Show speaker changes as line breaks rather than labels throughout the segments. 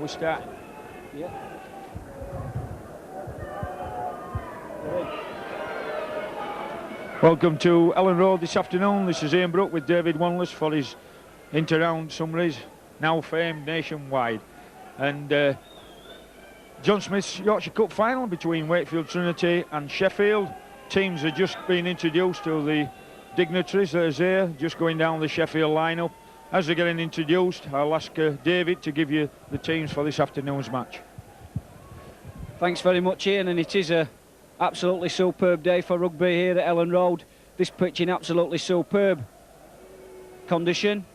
we start?
Yeah.
Welcome to Ellen Road this afternoon. This is Ian Brook with David Wanless for his inter-round summaries, now famed nationwide. And John Smith's Yorkshire Cup final between Wakefield Trinity and Sheffield. Teams are just being introduced to the dignitaries that are here, just going down the Sheffield lineup. As they're getting introduced, I'll ask David to give you the teams for this afternoon's match.
Thanks very much, Ian, and it is a absolutely superb day for rugby here at Ellen Road. This pitch in absolutely superb condition.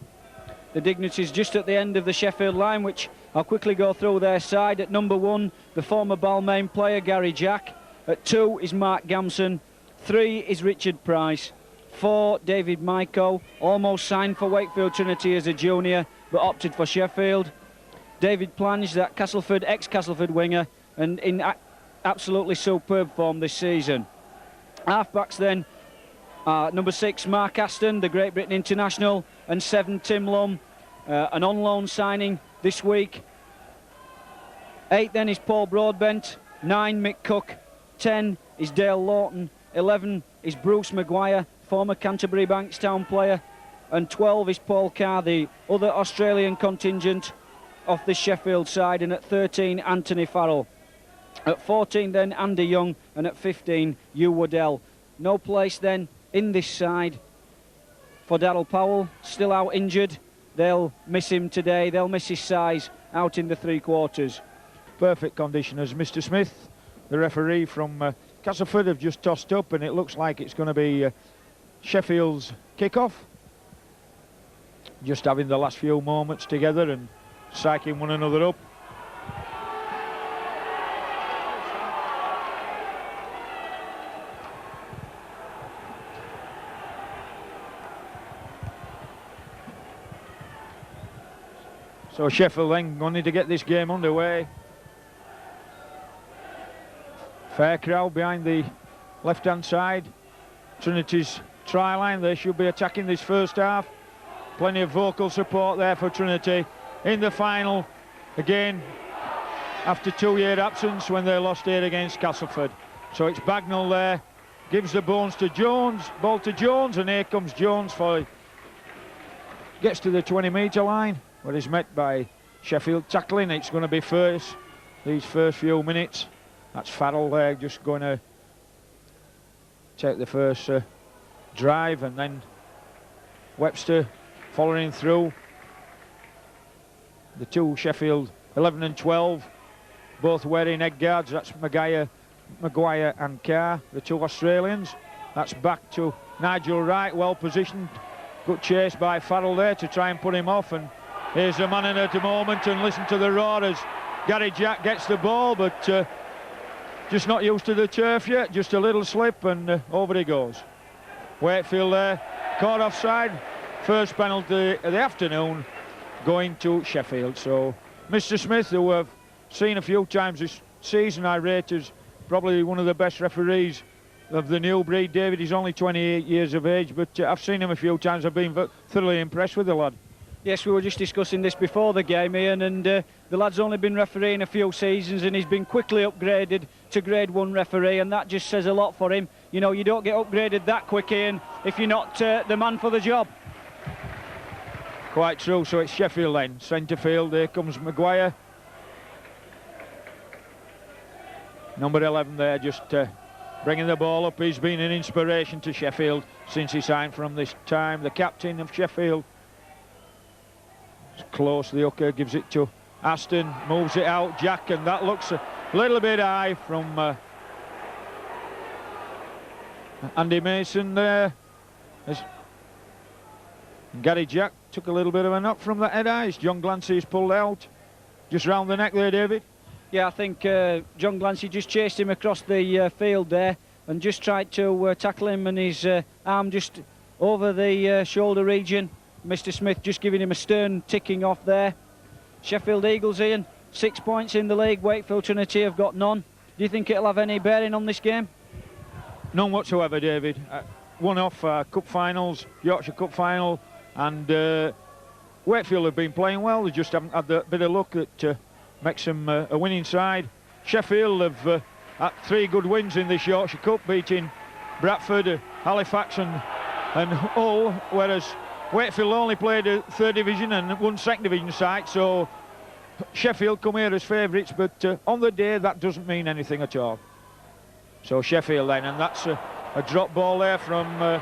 The dignitaries just at the end of the Sheffield line, which I'll quickly go through their side. At number 1, the former Balmain player Gary Jack. At 2 is Mark Gamson. 3 is Richard Price. 4, David Maiko, almost signed for Wakefield Trinity as a junior, but opted for Sheffield. David Plange, that Castleford, ex-Castleford winger, and in absolutely superb form this season. Halfbacks then, number 6, Mark Aston, the Great Britain international, and 7, Tim Lum, an on-loan signing this week. 8 then is Paul Broadbent, 9, Mick Cook, 10 is Dale Lawton, 11 is Bruce Maguire, former Canterbury Bankstown player, and 12 is Paul Carr, the other Australian contingent off the Sheffield side, and at 13, Anthony Farrell. At 14 then, Andy Young, and at 15, Hugh Waddell. No place then in this side for Darryl Powell, still out injured. They'll miss him today, they'll miss his size out in the 3 quarters.
Perfect condition as Mr. Smith, the referee from Castleford, have just tossed up, and it looks like it's going to be Sheffield's kick-off. Just having the last few moments together and psyching one another up. So Sheffield then going to get this game underway. Fair crowd behind the left-hand side. Trinity's try line, they should be attacking this first half. Plenty of vocal support there for Trinity in the final again after 2-year absence when they lost here against Castleford. So it's Bagnall there, gives the bones to Jones, ball to Jones, and here comes Jones for, gets to the 20-metre line, but is met by Sheffield tackling. It's going to be first, these first few minutes. That's Farrell there just going to take the first drive, and then Webster following through. The 2 Sheffield 11 and 12, both wearing head guards. That's Maguire and Carr, the 2 Australians. That's back to Nigel Wright, well positioned. Good chase by Farrell there to try and put him off, and here's the man in at the moment, and listen to the roar as Gary Jack gets the ball, but just not used to the turf yet, just a little slip, and over he goes. Wakefield there, caught offside. First penalty of the afternoon going to Sheffield. So Mr. Smith, who I've seen a few times this season, I rate as probably one of the best referees of the new breed. David, he's only 28 years of age, but I've seen him a few times. I've been thoroughly impressed with the lad.
Yes, we were just discussing this before the game, Ian, and the lad's only been refereeing a few seasons, and he's been quickly upgraded to Grade 1 referee, and that just says a lot for him. You know, you don't get upgraded that quick, Ian, if you're not the man for the job.
Quite true. So it's Sheffield then, centre field. Here comes Maguire. Number 11 there, just bringing the ball up. He's been an inspiration to Sheffield since he signed from this time. The captain of Sheffield. It's close, the hooker gives it to Aston, moves it out, Jack, and that looks a little bit high from Andy Mason there. Gary Jack took a little bit of a knock from that head eye. John Glancy's pulled out. Just round the neck there, David.
Yeah, I think John Glancy just chased him across the field there and just tried to tackle him, and his arm just over the shoulder region. Mr. Smith just giving him a stern ticking off there. Sheffield Eagles, Ian, 6 points in the league. Wakefield Trinity have got none. Do you think it'll have any bearing on this game?
None whatsoever, David. One off Cup finals, Yorkshire Cup final, and Wakefield have been playing well. They just haven't had the bit of luck that makes them a winning side. Sheffield have had 3 good wins in this Yorkshire Cup, beating Bradford, Halifax and Hull, whereas Wakefield only played a 3rd division and 1 2nd division side, so Sheffield come here as favourites, but on the day that doesn't mean anything at all. So Sheffield then, and that's a drop ball there from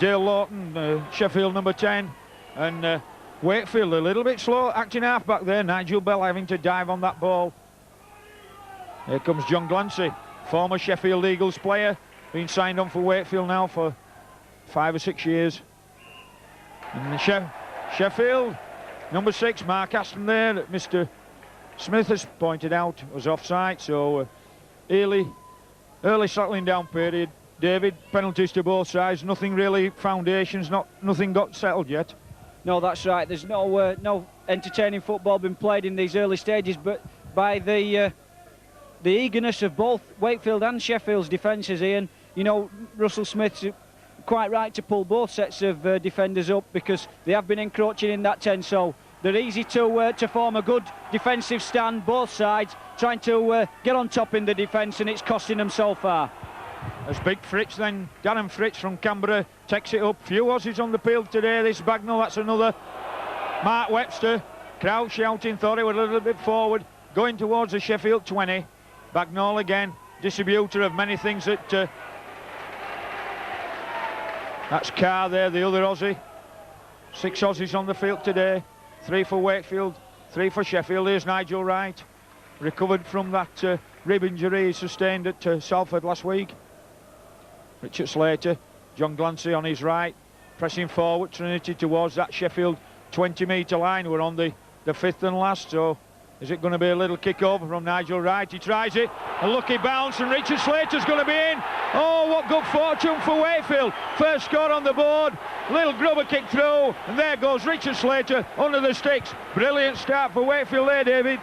Dale Lawton, Sheffield number 10, and Wakefield a little bit slow acting half back there. Nigel Bell having to dive on that ball. Here comes John Glancy, former Sheffield Eagles player, been signed on for Wakefield now for 5 or 6 years. And Sheffield, number 6, Mark Aston there, that Mr. Smith has pointed out was offside, so early settling down period. David, penalties to both sides, nothing really, foundations, nothing got settled yet.
No, that's right, there's no entertaining football been played in these early stages, but by the eagerness of both Wakefield and Sheffield's defences, Ian, you know, Russell Smith's quite right to pull both sets of defenders up, because they have been encroaching in that 10, so they're easy to form a good defensive stand, both sides, trying to get on top in the defence, and it's costing them so far.
As Big Fritz then, Darren Fritz from Canberra takes it up. Few Aussies on the field today, this Bagnall, that's another. Mark Webster, crowd shouting, thought it was a little bit forward, going towards the Sheffield 20. Bagnall again, distributor of many things at... that's Carr there, the other Aussie. 6 Aussies on the field today. 3 for Wakefield, 3 for Sheffield. Here's Nigel Wright, recovered from that rib injury he sustained at Salford last week. Richard Slater, John Glancy on his right, pressing forward, Trinity towards that Sheffield 20-metre line. We're on the 5th and last, so is it going to be a little kick over from Nigel Wright? He tries it, a lucky bounce, and Richard Slater's going to be in. Oh, what good fortune for Wakefield. First score on the board, little grubber kick through, and there goes Richard Slater under the sticks. Brilliant start for Wakefield there, David.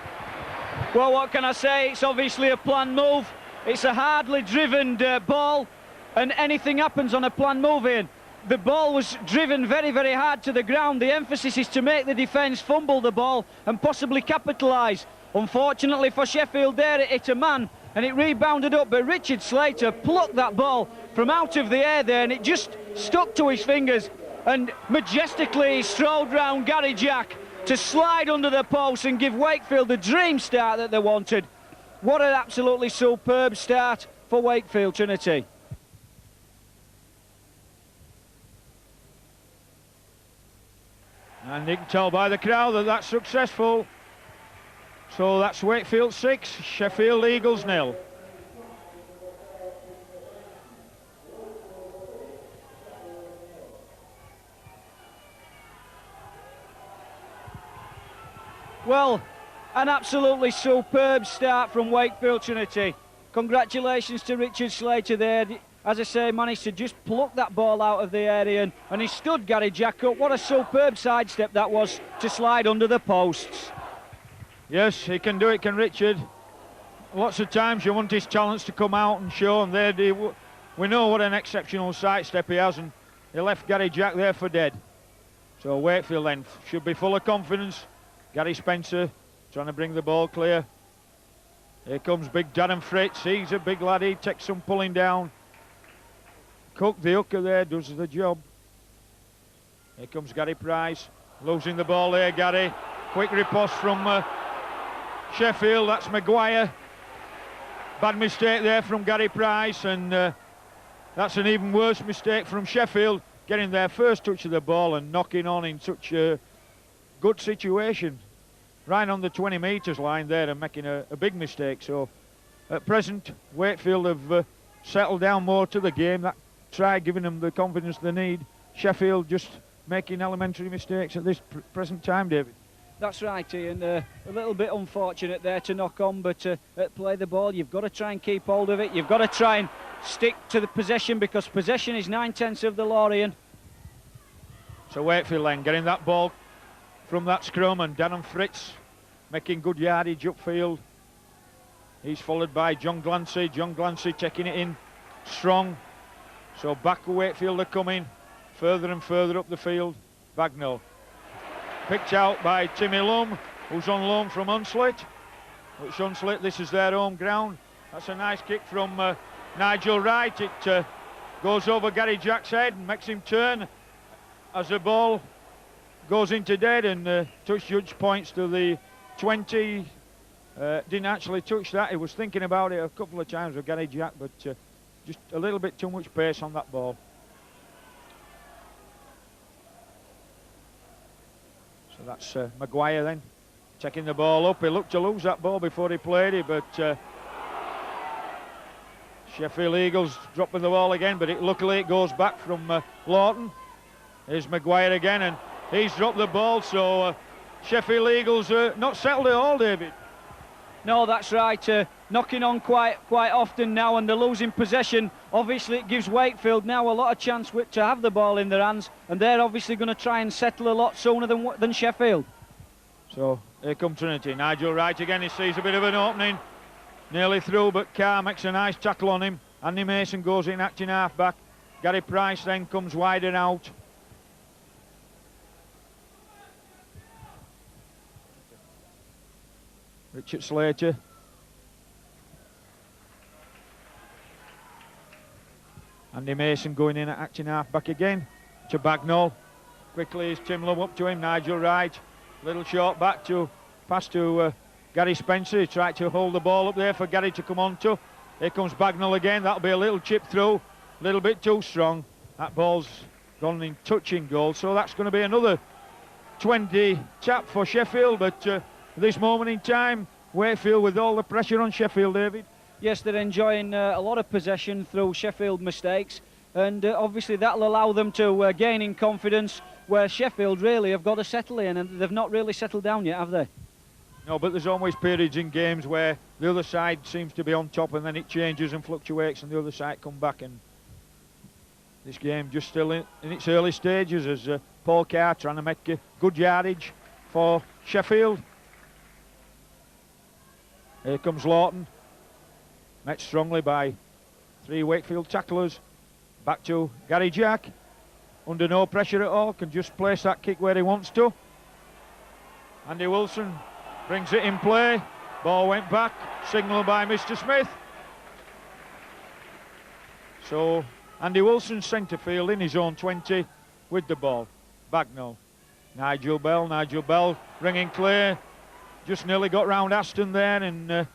Well, what can I say? It's obviously a planned move. It's a hardly driven ball, and anything happens on a planned move, Ian. The ball was driven very, very hard to the ground. The emphasis is to make the defence fumble the ball and possibly capitalise. Unfortunately for Sheffield there, it hit a man and it rebounded up, but Richard Slater plucked that ball from out of the air there, and it just stuck to his fingers, and majestically he strode round Gary Jack to slide under the post and give Wakefield the dream start that they wanted. What an absolutely superb start for Wakefield, Trinity.
And you can tell by the crowd that that's successful. So that's Wakefield 6, Sheffield Eagles 0.
Well, an absolutely superb start from Wakefield, Trinity. Congratulations to Richard Slater there. As I say, managed to just pluck that ball out of the area, and he stood Gary Jack up. What a superb sidestep that was to slide under the posts.
Yes, he can do it, can Richard. Lots of times you want his talents to come out and show, and there we know what an exceptional sidestep he has, and he left Gary Jack there for dead. So Wakefield then should be full of confidence. Gary Spencer trying to bring the ball clear. Here comes big Darren Fritz. He's a big lad, he takes some pulling down. Cook, the hooker there, does the job. Here comes Gary Price, losing the ball there, Gary. Quick riposte from Sheffield, that's Maguire. Bad mistake there from Gary Price, and that's an even worse mistake from Sheffield, getting their first touch of the ball and knocking on in such a good situation. Right on the 20 metres line there and making a big mistake. So at present, Wakefield have settled down more to the game. That try giving them the confidence they need. Sheffield just making elementary mistakes at this present time, David.
That's right, Ian. A little bit unfortunate there to knock on, but play the ball, you've got to try and keep hold of it. You've got to try and stick to the possession, because possession is 9/10 of the law, Ian.
So Wakefield then getting that ball from that scrum, and Darren Fritz making good yardage upfield. He's followed by John Glancy. John Glancy taking it in strong. So back Wakefield are coming further and further up the field. Bagnall picked out by Timmy Lum. who's on loan from Hunslet. Which Hunslet, this is their home ground. That's a nice kick from Nigel Wright. It goes over Gary Jack's head and makes him turn as the ball goes into dead, and touch judge points to the 20. Didn't actually touch that. He was thinking about it a couple of times with Gary Jack, but just a little bit too much pace on that ball. So that's Maguire then taking the ball up. He looked to lose that ball before he played it, but Sheffield Eagles dropping the ball again, but luckily it goes back from Lawton. Here's Maguire again, and he's dropped the ball, so Sheffield Eagles not settled at all, David.
No, that's right. Knocking on quite often now, and they're losing possession. Obviously, it gives Wakefield now a lot of chance to have the ball in their hands, and they're obviously going to try and settle a lot sooner than Sheffield.
So here comes Trinity. Nigel Wright again. He sees a bit of an opening, nearly through, but Carr makes a nice tackle on him. Andy Mason goes in acting half back. Gary Price then comes wider out. Richard Slater. Andy Mason going in at acting half back again to Bagnall. Quickly is Tim Love up to him. Nigel Wright, little short back to pass to Gary Spencer. He tried to hold the ball up there for Gary to come on to. Here comes Bagnall again. That'll be a little chip through, a little bit too strong. That ball's gone in touching goal, so that's going to be another 20 tap for Sheffield, but at this moment in time, Wakefield with all the pressure on Sheffield, David.
Yes, they're enjoying a lot of possession through Sheffield mistakes, and obviously that'll allow them to gain in confidence, where Sheffield really have got to settle in, and they've not really settled down yet, have they?
No, but there's always periods in games where the other side seems to be on top, and then it changes and fluctuates, and the other side come back. And this game just still in its early stages, as Paul Carr trying to make good yardage for Sheffield. Here comes Lawton, met strongly by 3 Wakefield tacklers. Back to Gary Jack, under no pressure at all, can just place that kick where he wants to. Andy Wilson brings it in play, ball went back, signalled by Mr. Smith. So Andy Wilson centre field in his own 20 with the ball. Bagnall, Nigel Bell ringing clear. Just nearly got round Aston there, and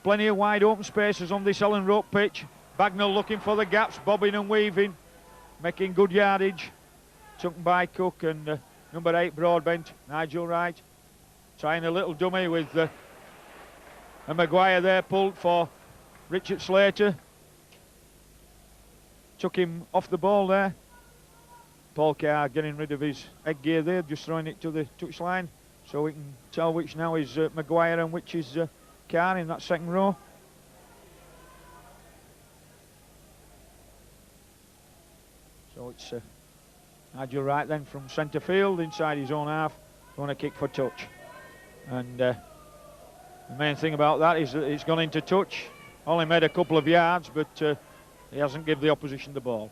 plenty of wide open spaces on this Ellen Road pitch. Bagnall looking for the gaps, bobbing and weaving, making good yardage. Taken by Cook, and number 8 Broadbent, Nigel Wright, trying a little dummy with a Maguire there, pulled for Richard Slater. Took him off the ball there. Paul Carr getting rid of his headgear there, just throwing it to the touchline, so we can tell which now is Maguire and which is Carr in that second row. So it's Nigel Wright then from centre field inside his own half, going to kick for touch. And the main thing about that is that it's gone into touch. Only made a couple of yards, but he hasn't given the opposition the ball.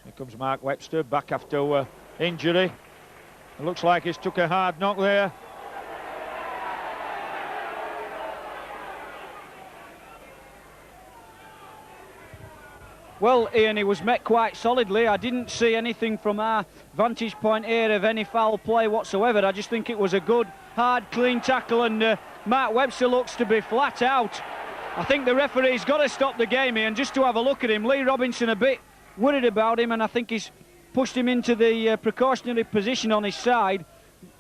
Here comes Mark Webster back after injury. It looks like he's took a hard knock there.
Well, Ian, he was met quite solidly. I didn't see anything from our vantage point here of any foul play whatsoever. I just think it was a good, hard, clean tackle, and Mark Webster looks to be flat out. I think the referee's got to stop the game here, and just to have a look at him, Lee Robinson a bit worried about him, and I think he's pushed him into the precautionary position on his side,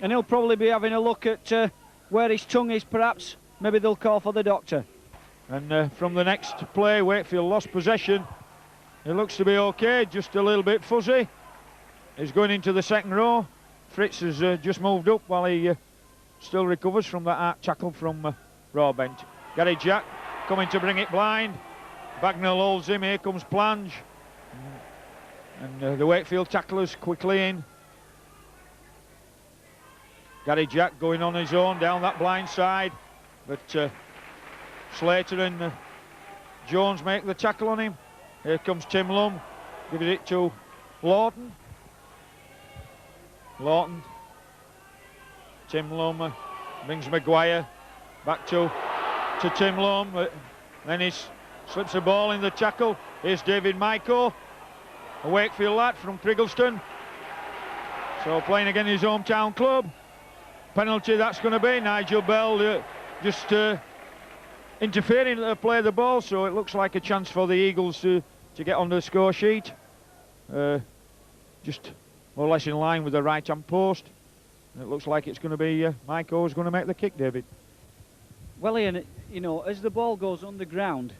and he'll probably be having a look at where his tongue is, perhaps. Maybe they'll call for the doctor.
And from the next play, Wakefield lost possession. It looks to be okay, just a little bit fuzzy. He's going into the second row. Fritz has just moved up while he still recovers from that arc tackle from Broadbent. Gary Jack coming to bring it blind. Bagnall holds him. Here comes Plange. And the Wakefield tacklers quickly in. Gary Jack going on his own down that blind side, but Slater and Jones make the tackle on him. Here comes Tim Lum, gives it to Lawton. Tim Lum brings Maguire back to Tim Lum. Then he slips the ball in the tackle. Here's David Maiko, a Wakefield lad from Criggleston. So playing against his hometown club. Penalty that's going to be. Nigel Bell just interfering to play the ball, so it looks like a chance for the Eagles to get on the score sheet. Just more or less in line with the right-hand post. And it looks like it's going to be Maiko who's going to make the kick, David.
Well, Ian, you know, as the ball goes underground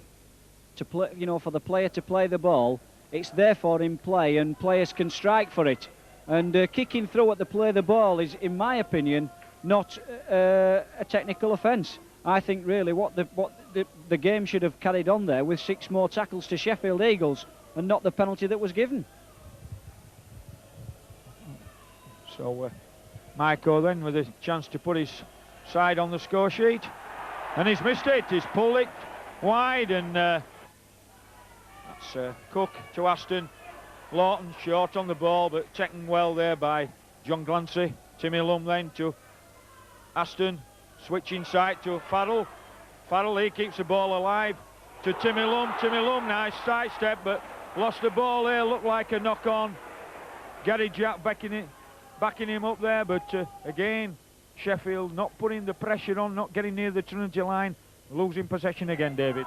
to play, you know, for the player to play the ball, it's therefore in play and players can strike for it. And kicking through at the play the ball is, in my opinion, not a technical offence. I think really what the game should have carried on there with 6 more tackles to Sheffield Eagles and not the penalty that was given.
So Maiko then with a chance to put his side on the score sheet, and he's missed it. He's pulled it wide, and that's Cook to Aston. Lawton short on the ball, but taken well there by John Glancy. Timmy Lum then to Aston, switching side to Farrell. Farrell, he keeps the ball alive to Timmy Lum. Timmy Lum, nice side step, but lost the ball there. Looked like a knock on. Gary Jack backing him up there, but again, Sheffield not putting the pressure on, not getting near the Trinity line, losing possession again, David.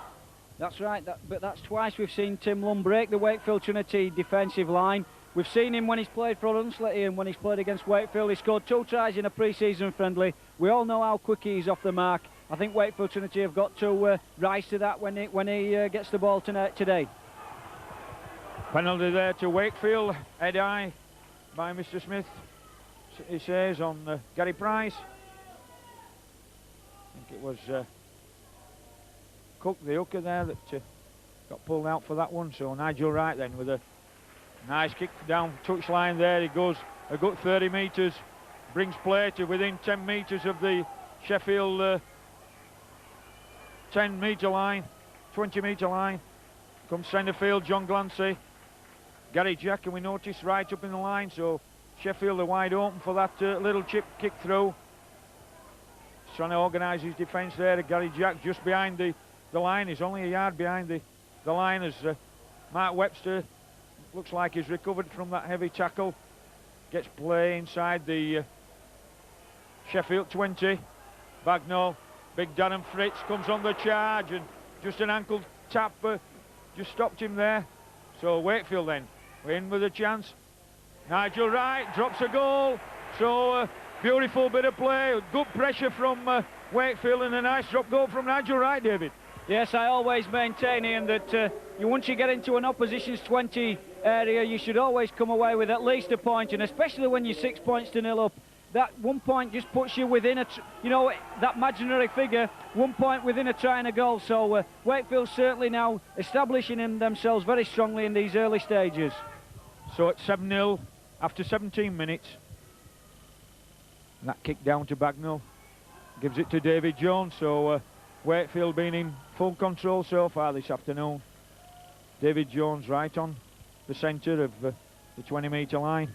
That's right, but that's twice we've seen Tim Lum break the Wakefield Trinity defensive line. We've seen him when he's played for Hunslet and when he's played against Wakefield. He scored 2 tries in a pre-season friendly. We all know how quick he is off the mark. I think Wakefield Trinity have got to rise to that when he gets the ball today.
Penalty there to Wakefield, head high by Mr. Smith, he says, on Gary Price. I think it was Cook, the hooker there, that got pulled out for that one. So Nigel Wright then with a nice kick down touchline there. He goes a good 30 metres, brings play to within 10 metres of the Sheffield 10 metre line, 20 metre line. Comes centre field, John Glancy. Gary Jack, and we notice right up in the line, so Sheffield are wide open for that little chip kick through. He's trying to organise his defence there. Gary Jack just behind the line. He's only a yard behind the line as Mark Webster looks like he's recovered from that heavy tackle. Gets play inside the Sheffield 20. Bagnall, big Darren Fritz comes on the charge, and just an ankle tap just stopped him there. So Wakefield then, we're in with a chance. Nigel Wright drops a goal. So beautiful bit of play, good pressure from Wakefield, and a nice drop goal from Nigel Wright, David.
Yes, I always maintain, Ian, that once you get into an opposition's 20 area, you should always come away with at least a point, and especially when you're 6 points to 0 up. That 1 point just puts you within that imaginary figure, 1 point within a try and a goal. So Wakefield certainly now establishing themselves very strongly in these early stages.
So it's 7-0 after 17 minutes. And that kick down to Bagnall gives it to David Jones. So Wakefield being in full control so far this afternoon. David Jones right on the centre of the 20 metre line.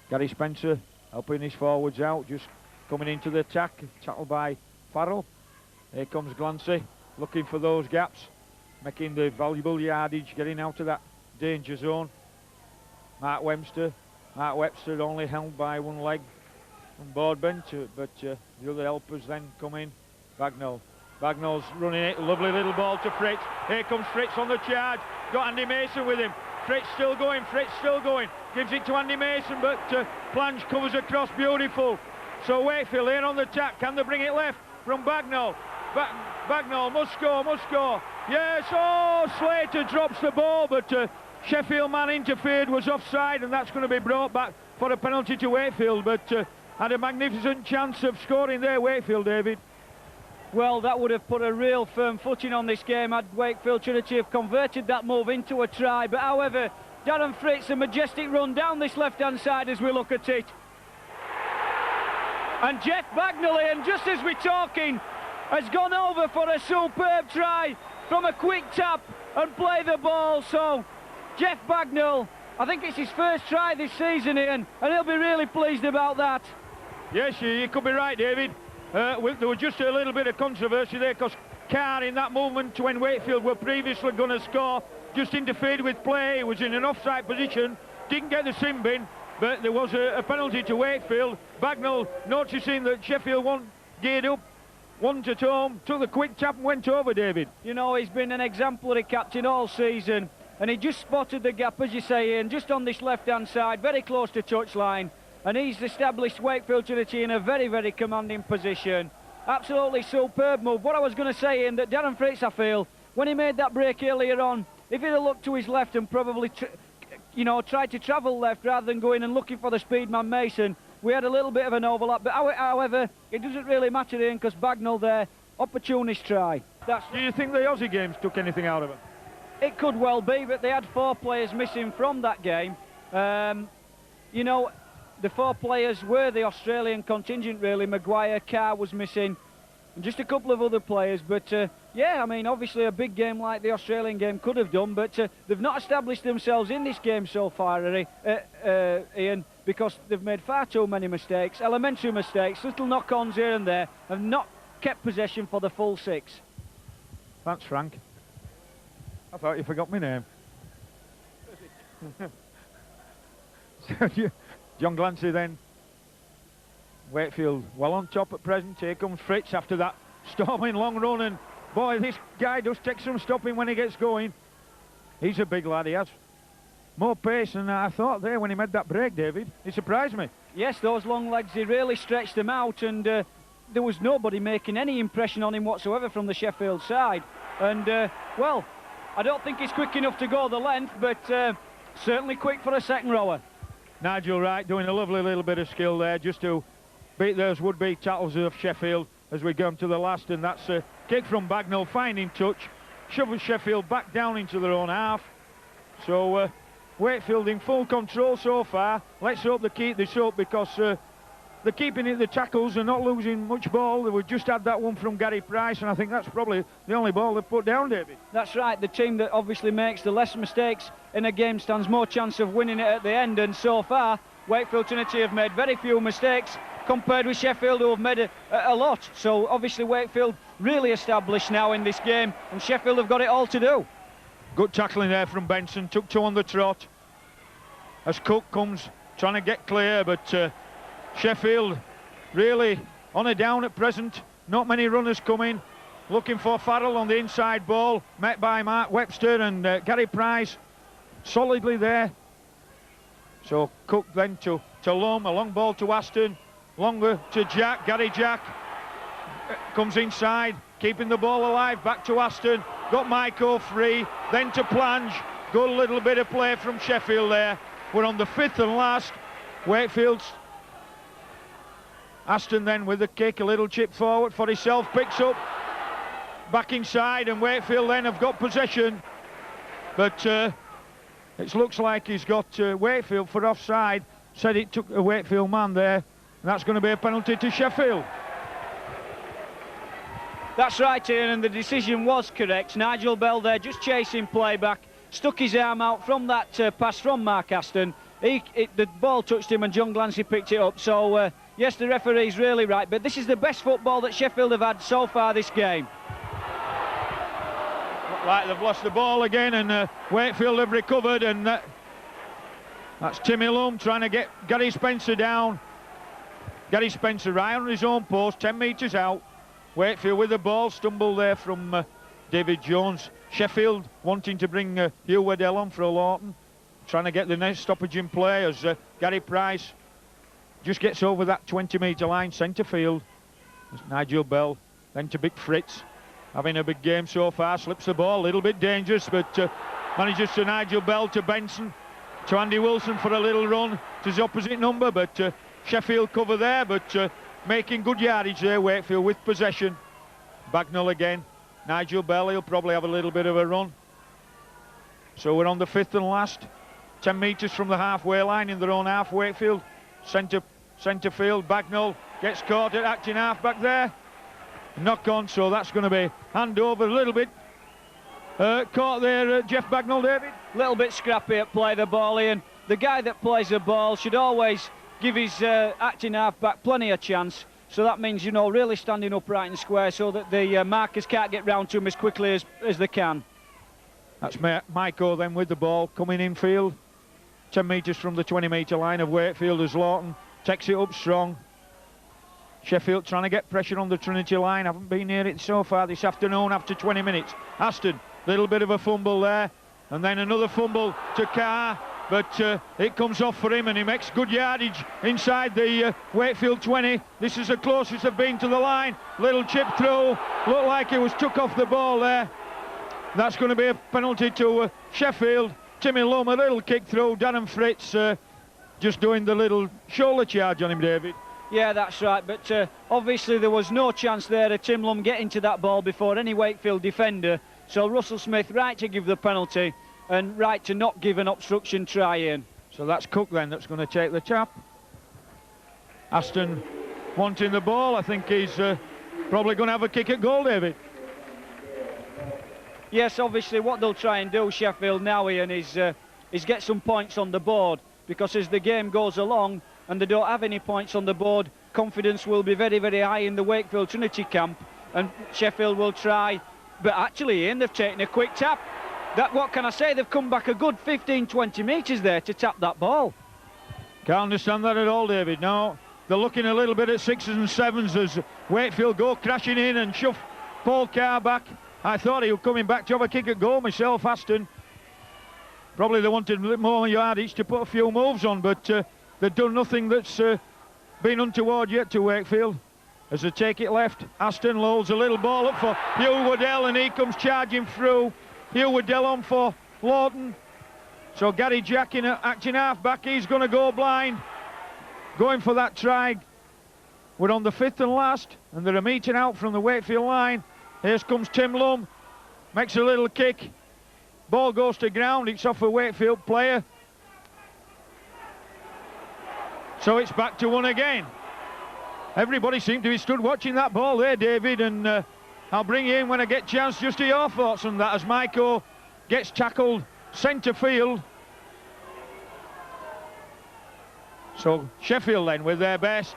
Gary Spencer helping his forwards out, just coming into the attack, tackled by Farrell. Here comes Glancy, looking for those gaps, making the valuable yardage, getting out of that danger zone. Mark Webster only held by one leg from Broadbent, but the other helpers then come in. Bagnall's running it, lovely little ball to Fritz. Here comes Fritz on the charge, got Andy Mason with him. Fritz still going, gives it to Andy Mason, but Plange covers across, beautiful. So Wakefield here on the attack, can they bring it left from Bagnall? Bagnall must score. Yes, Slater drops the ball, but Sheffield man interfered, was offside, and that's going to be brought back for a penalty to Wakefield, but had a magnificent chance of scoring there, Wakefield, David.
Well, that would have put a real firm footing on this game had Wakefield Trinity have converted that move into a try. But however, Darren Fritz, a majestic run down this left-hand side as we look at it. And Jeff Bagnall, and just as we're talking, has gone over for a superb try from a quick tap and play the ball. So Jeff Bagnall, I think it's his first try this season, Ian, and he'll be really pleased about that.
Yes, you could be right, David. There was just a little bit of controversy there because Carr, in that moment when Wakefield were previously going to score, just interfered with play. He was in an offside position, didn't get the sin bin, but there was a penalty to Wakefield. Bagnall, noticing that Sheffield geared up, wanted at home, took the quick tap and went over, David.
You know, he's been an exemplary captain all season, and he just spotted the gap, as you say, Ian, just on this left-hand side, very close to touchline, and he's established Wakefield to the tee in a very, very commanding position. Absolutely superb move. What I was going to say, Ian, that Darren Fritz, I feel, when he made that break earlier on, if he'd have looked to his left and probably, tried to travel left rather than going and looking for the speed man Mason, we had a little bit of an overlap. But however, it doesn't really matter, Ian, because Bagnall there, opportunist try.
Do you think the Aussie games took anything out of it?
It could well be, but they had 4 players missing from that game. The 4 players were the Australian contingent, really. Maguire, Carr was missing, and just a couple of other players. But, yeah, I mean, obviously a big game like the Australian game could have done, but they've not established themselves in this game so far, Ian, because they've made far too many mistakes, elementary mistakes, little knock-ons here and there, have not kept possession for the full 6.
Thanks, Frank. I thought you forgot my name. John Glancy then. Wakefield well on top at present. Here comes Fritz after that storming long run, and boy, this guy does take some stopping when he gets going. He's a big lad, he has. More pace than I thought there when he made that break, David. He surprised me.
Yes, those long legs, he really stretched them out, and there was nobody making any impression on him whatsoever from the Sheffield side. And, well, I don't think he's quick enough to go the length, but certainly quick for a second rower.
Nigel Wright doing a lovely little bit of skill there just to beat those would-be tattles of Sheffield as we come to the last, and that's a kick from Bagnall, finding touch, shovels Sheffield back down into their own half. So Wakefield in full control so far. Let's hope they keep this up, because they're keeping it, the tackles, and not losing much ball. We've just had that one from Gary Price, and I think that's probably the only ball they've put down, David.
That's right. The team that obviously makes the less mistakes in a game stands more chance of winning it at the end, and so far Wakefield Trinity have made very few mistakes compared with Sheffield, who have made a lot. So obviously Wakefield really established now in this game, and Sheffield have got it all to do.
Good tackling there from Benson, took 2 on the trot as Cook comes trying to get clear, but Sheffield really on a down at present. Not many runners coming. Looking for Farrell on the inside ball, met by Mark Webster, and Gary Price solidly there. So Cook then to Lum, a long ball to Aston, longer to Jack. Gary Jack comes inside, keeping the ball alive, back to Aston, got Maiko free, then to Plange. Good little bit of play from Sheffield there. We're on the 5th and last. Wakefield's Aston then with the kick, a little chip forward for himself, picks up, back inside, and Wakefield then have got possession. But it looks like he's got Wakefield for offside. Said it took a Wakefield man there, and that's going to be a penalty to Sheffield.
That's right, Ian, and the decision was correct. Nigel Bell there just chasing play back, stuck his arm out from that pass from Mark Aston. The ball touched him and John Glancy picked it up. So yes, the referee's really right, but this is the best football that Sheffield have had so far this game.
Look like they've lost the ball again, and Wakefield have recovered, and that's Timmy Lum trying to get Gary Spencer down. Gary Spencer right on his own post, 10 metres out. Wakefield with the ball, stumble there from David Jones. Sheffield wanting to bring Hugh Waddell on for a Lawton, trying to get the next stoppage in play as Gary Price just gets over that 20-metre line, centre field. There's Nigel Bell, then to Big Fritz, having a big game so far, slips the ball, a little bit dangerous, but manages to Nigel Bell, to Benson, to Andy Wilson for a little run to his opposite number, but Sheffield cover there, but making good yardage there, Wakefield with possession. Bagnall again, Nigel Bell, he'll probably have a little bit of a run. So we're on the 5th and last, 10 metres from the halfway line in their own half. Wakefield, centre field, Bagnall gets caught at acting half back there. Knock on, so that's going to be hand over a little bit. Caught there, Jeff Bagnall, David.
Little bit scrappy at play the ball, Ian. The guy that plays the ball should always give his acting half back plenty of chance. So that means, you know, really standing upright and square so that the markers can't get round to him as quickly as they can.
That's Maiko then with the ball, coming in field. 10 metres from the 20-metre line of Wakefield as Lawton takes it up strong. Sheffield trying to get pressure on the Trinity line. Haven't been near it so far this afternoon after 20 minutes. Aston, little bit of a fumble there. And then another fumble to Carr. But it comes off for him and he makes good yardage inside the Wakefield 20. This is the closest they've been to the line. Little chip through. Looked like it was took off the ball there. That's going to be a penalty to Sheffield. Timmy Lum, a little kick through. Darren Fritz just doing the little shoulder charge on him, David.
Yeah, that's right, but obviously there was no chance there of Tim Lum getting to that ball before any Wakefield defender. So Russell Smith, right to give the penalty and right to not give an obstruction try in.
So that's Cook then that's going to take the tap. Aston wanting the ball. I think he's probably going to have a kick at goal, David.
Yes, obviously what they'll try and do, Sheffield now, Ian, is get some points on the board, because as the game goes along and they don't have any points on the board, confidence will be very, very high in the Wakefield Trinity camp, and Sheffield will try. But actually, Ian, they've taken a quick tap. What can I say? They've come back a good 15-20 metres there to tap that ball.
Can't understand that at all, David. No, they're looking a little bit at 6s and 7s as Wakefield go crashing in and shove Paul Carr back. I thought he was coming back to have a kick at goal myself, Aston. Probably they wanted a little more yardage to put a few moves on, but they've done nothing that's been untoward yet to Wakefield. As they take it left, Aston loads a little ball up for Hugh Waddell, and he comes charging through. Hugh Waddell on for Lawton. So Gary Jack acting half-back, he's going to go blind. Going for that try. We're on the 5th and last, and they're a meeting out from the Wakefield line. Here comes Tim Lum, makes a little kick. Ball goes to ground, it's off a Wakefield player. So it's back to 1 again. Everybody seemed to be stood watching that ball there, David, and I'll bring you in when I get a chance just to your thoughts on that as Maiko gets tackled centre field. So Sheffield then with their best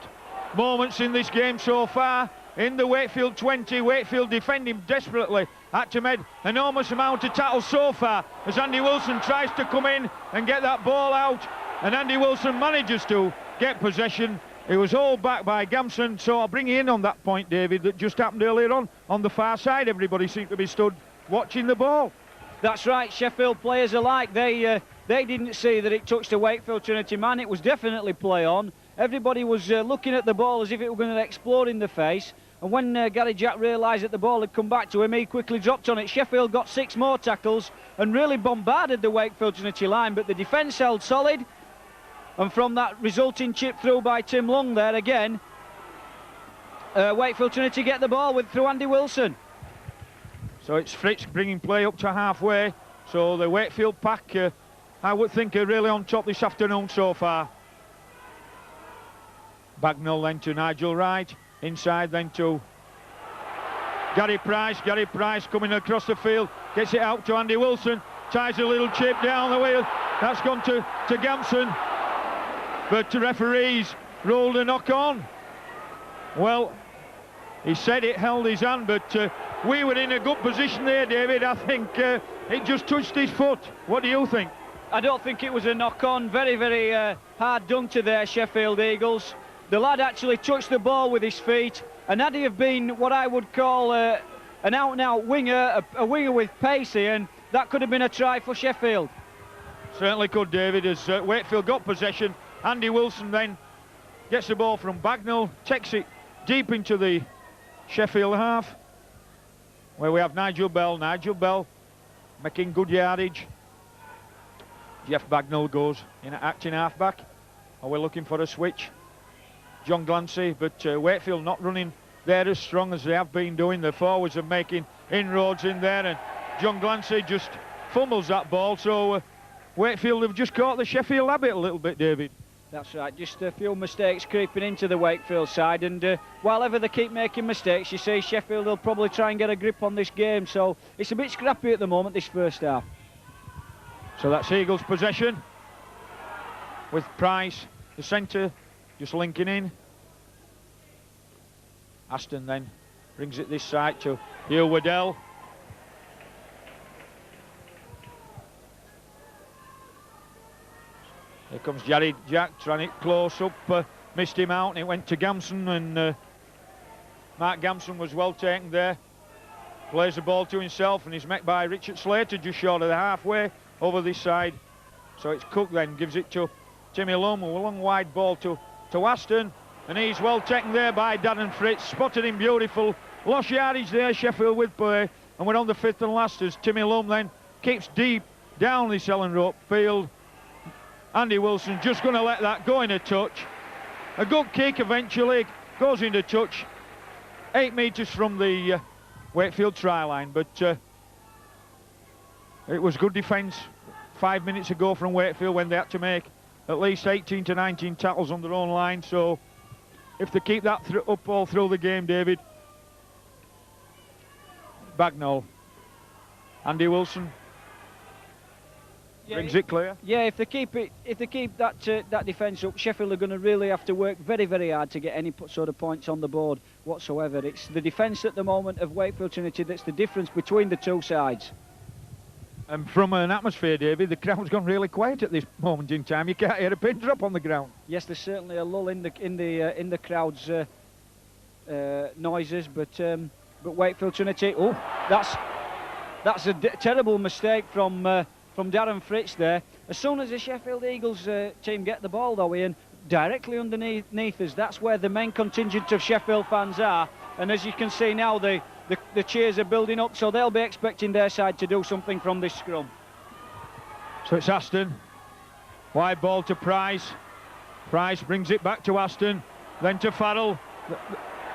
moments in this game so far. In the Wakefield 20, Wakefield defending desperately. Had to make enormous amount of tackles so far as Andy Wilson tries to come in and get that ball out, and Andy Wilson manages to get possession. It was all back by Gamson, so I'll bring you in on that point, David, that just happened earlier on the far side. Everybody seemed to be stood watching the ball.
That's right, Sheffield players alike, they didn't see that it touched the Wakefield Trinity man. It was definitely play on. Everybody was looking at the ball as if it were going to explode in the face. And when Gary Jack realised that the ball had come back to him, he quickly dropped on it. Sheffield got 6 more tackles and really bombarded the Wakefield Trinity line, but the defence held solid. And from that resulting chip through by Tim Lung there again, Wakefield Trinity get the ball through Andy Wilson.
So it's Fritz bringing play up to halfway. So the Wakefield pack, I would think, are really on top this afternoon so far. Bagnall then to Nigel Wright. Inside then to Gary Price. Gary Price coming across the field. Gets it out to Andy Wilson. Ties a little chip down the way. That's gone to Gamson. But the referees ruled a knock on. Well, he said it held his hand, but we were in a good position there, David. I think it just touched his foot. What do you think?
I don't think it was a knock on. Very, very hard done to their Sheffield Eagles. The lad actually touched the ball with his feet, and had he have been what I would call an out-and-out winger, a winger with pace, and that could have been a try for Sheffield.
Certainly could, David, as Wakefield got possession. Andy Wilson then gets the ball from Bagnall, takes it deep into the Sheffield half, where we have Nigel Bell. Nigel Bell making good yardage. Jeff Bagnall goes in acting half-back. Are we looking for a switch? John Glancy, but Wakefield not running there as strong as they have been doing. The forwards are making inroads in there, and John Glancy just fumbles that ball. So Wakefield have just caught the Sheffield habit a little bit, David.
That's right, just a few mistakes creeping into the Wakefield side, and while ever they keep making mistakes, you see Sheffield will probably try and get a grip on this game, so it's a bit scrappy at the moment, this first half.
So that's Eagles' possession, with Price, the centre, just linking in. Aston then brings it this side to Hugh Waddell. Here comes Gary Jack, trying it close up, missed him out, and it went to Gamson, and Mark Gamson was well taken there. Plays the ball to himself, and he's met by Richard Slater just short of the halfway over this side. So it's Cook then, gives it to Timmy Lum, a long wide ball to Aston, and he's well taken there by Darren Fritz, spotted him beautiful, lost yardage there, Sheffield with play, and we're on the fifth and last as Timmy Lum then keeps deep down this Ellenrope field. Andy Wilson just going to let that go in a touch. A good kick eventually, goes into touch, 8 metres from the Wakefield try line, but it was good defence 5 minutes ago from Wakefield when they had to make at least 18 to 19 tackles on their own line. So if they keep that up all through the game, David. Bagnall, Andy Wilson brings it clear.
Yeah, if they keep that defence up, Sheffield are going to really have to work very, very hard to get any sort of points on the board whatsoever. It's the defence at the moment of Wakefield Trinity that's the difference between the two sides.
And from an atmosphere, David, the crowd's gone really quiet at this moment in time. You can't hear a pin drop on the ground.
Yes, there's certainly a lull in the crowd's noises, but Wakefield Trinity. Oh, that's a terrible mistake from Darren Fritz there. As soon as the Sheffield Eagles team get the ball, though, Ian, directly underneath us, that's where the main contingent of Sheffield fans are. And as you can see now, the cheers are building up, so they'll be expecting their side to do something from this scrum.
So it's Aston. Wide ball to Price. Price brings it back to Aston, then to Farrell.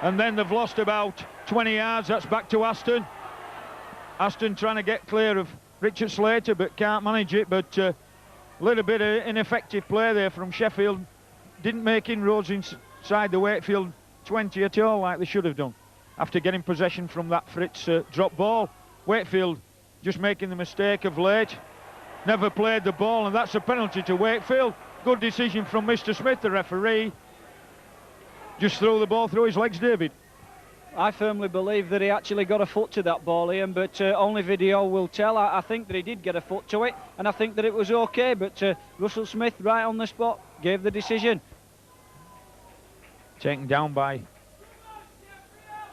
And then they've lost about 20 yards. That's back to Aston. Aston trying to get clear of Richard Slater, but can't manage it. But a little bit of ineffective play there from Sheffield. Didn't make inroads inside the Wakefield 20 at all like they should have done after getting possession from that Fritz drop ball. Wakefield just making the mistake of late. Never played the ball, and that's a penalty to Wakefield. Good decision from Mr. Smith, the referee. Just threw the ball through his legs, David.
I firmly believe that he actually got a foot to that ball, Ian, but only video will tell. I think that he did get a foot to it, and I think that it was okay, but Russell Smith, right on the spot, gave the decision.
Taken down by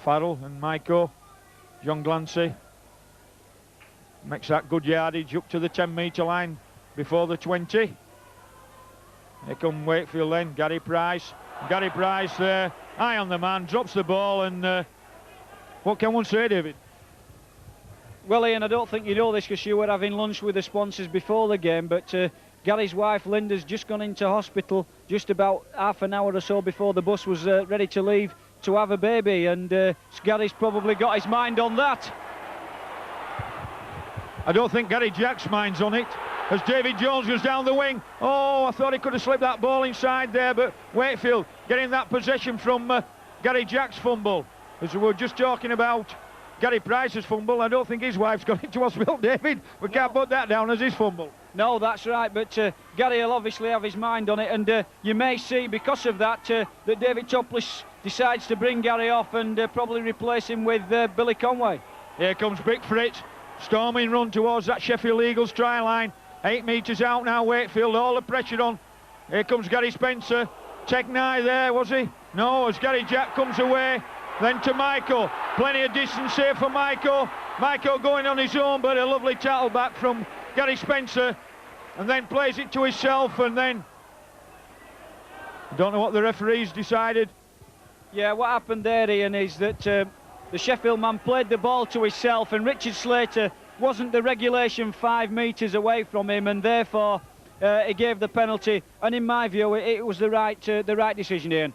Farrell and Maiko. John Glancy makes that good yardage up to the 10-metre line before the 20. Here come Wakefield then, Gary Price. Gary Price there, eye on the man, drops the ball, and what can one say, David?
Well, Ian, I don't think you know this because you were having lunch with the sponsors before the game, but Gary's wife Linda's just gone into hospital just about half an hour or so before the bus was ready to leave to have a baby, and Gary's probably got his mind on that.
I don't think Gary Jack's mind's on it as David Jones goes down the wing. Oh, I thought he could have slipped that ball inside there, but Wakefield getting that possession from Gary Jack's fumble. As we were just talking about Gary Price's fumble, I don't think his wife's gone into hospital, David. We can't put that down as his fumble.
No, that's right, but Gary will obviously have his mind on it, and you may see because of that that David Topliss decides to bring Gary off and probably replace him with Billy Conway.
Here comes Big Fritz, storming run towards that Sheffield Eagles try line. 8 metres out now, Wakefield, all the pressure on. Here comes Gary Spencer. Teknai there, was he? No, as Gary Jack comes away. Then to Michael. Plenty of distance here for Michael. Michael going on his own, but a lovely tackle back from Gary Spencer. And then plays it to himself, and then I don't know what the referees decided.
Yeah, what happened there, Ian, is that the Sheffield man played the ball to himself, and Richard Slater wasn't the regulation 5 metres away from him, and therefore he gave the penalty. And in my view, it was the right decision, Ian.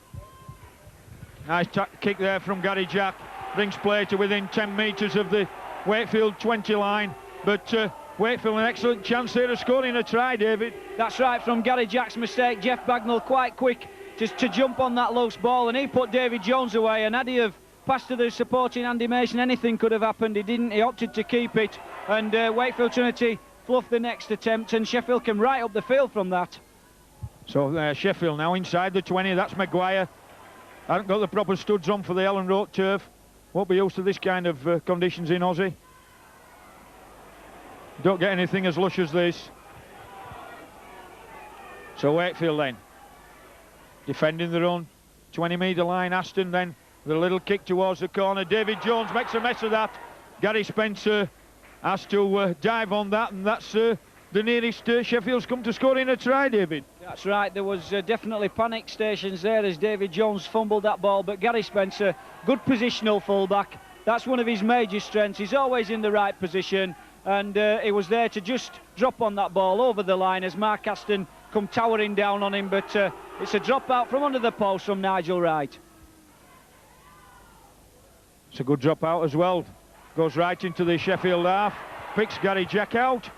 Nice kick there from Gary Jack. Brings play to within 10 metres of the Wakefield 20 line. But Wakefield an excellent chance there of scoring a try, David.
That's right, from Gary Jack's mistake. Jeff Bagnall quite quick to jump on that loose ball, and he put David Jones away. And had he have passed to the supporting Andy Mason, anything could have happened. He didn't. He opted to keep it. And Wakefield Trinity fluffed the next attempt, and Sheffield came right up the field from that.
So Sheffield now inside the 20. That's Maguire. Hasn't got the proper studs on for the Ellen Road turf. Won't be used to this kind of conditions in Aussie. Don't get anything as lush as this. So Wakefield then, defending their own 20-metre line. Aston then, with a little kick towards the corner. David Jones makes a mess of that. Gary Spencer has to dive on that, and that's the nearest Sheffield's come to scoring a try, David.
That's right, there was definitely panic stations there as David Jones fumbled that ball, but Gary Spencer, good positional fullback. That's one of his major strengths. He's always in the right position, and he was there to just drop on that ball over the line as Mark Aston come towering down on him, but it's a drop out from under the post from Nigel Wright.
It's a good drop out as well. Goes right into the Sheffield half, picks Gary Jack out.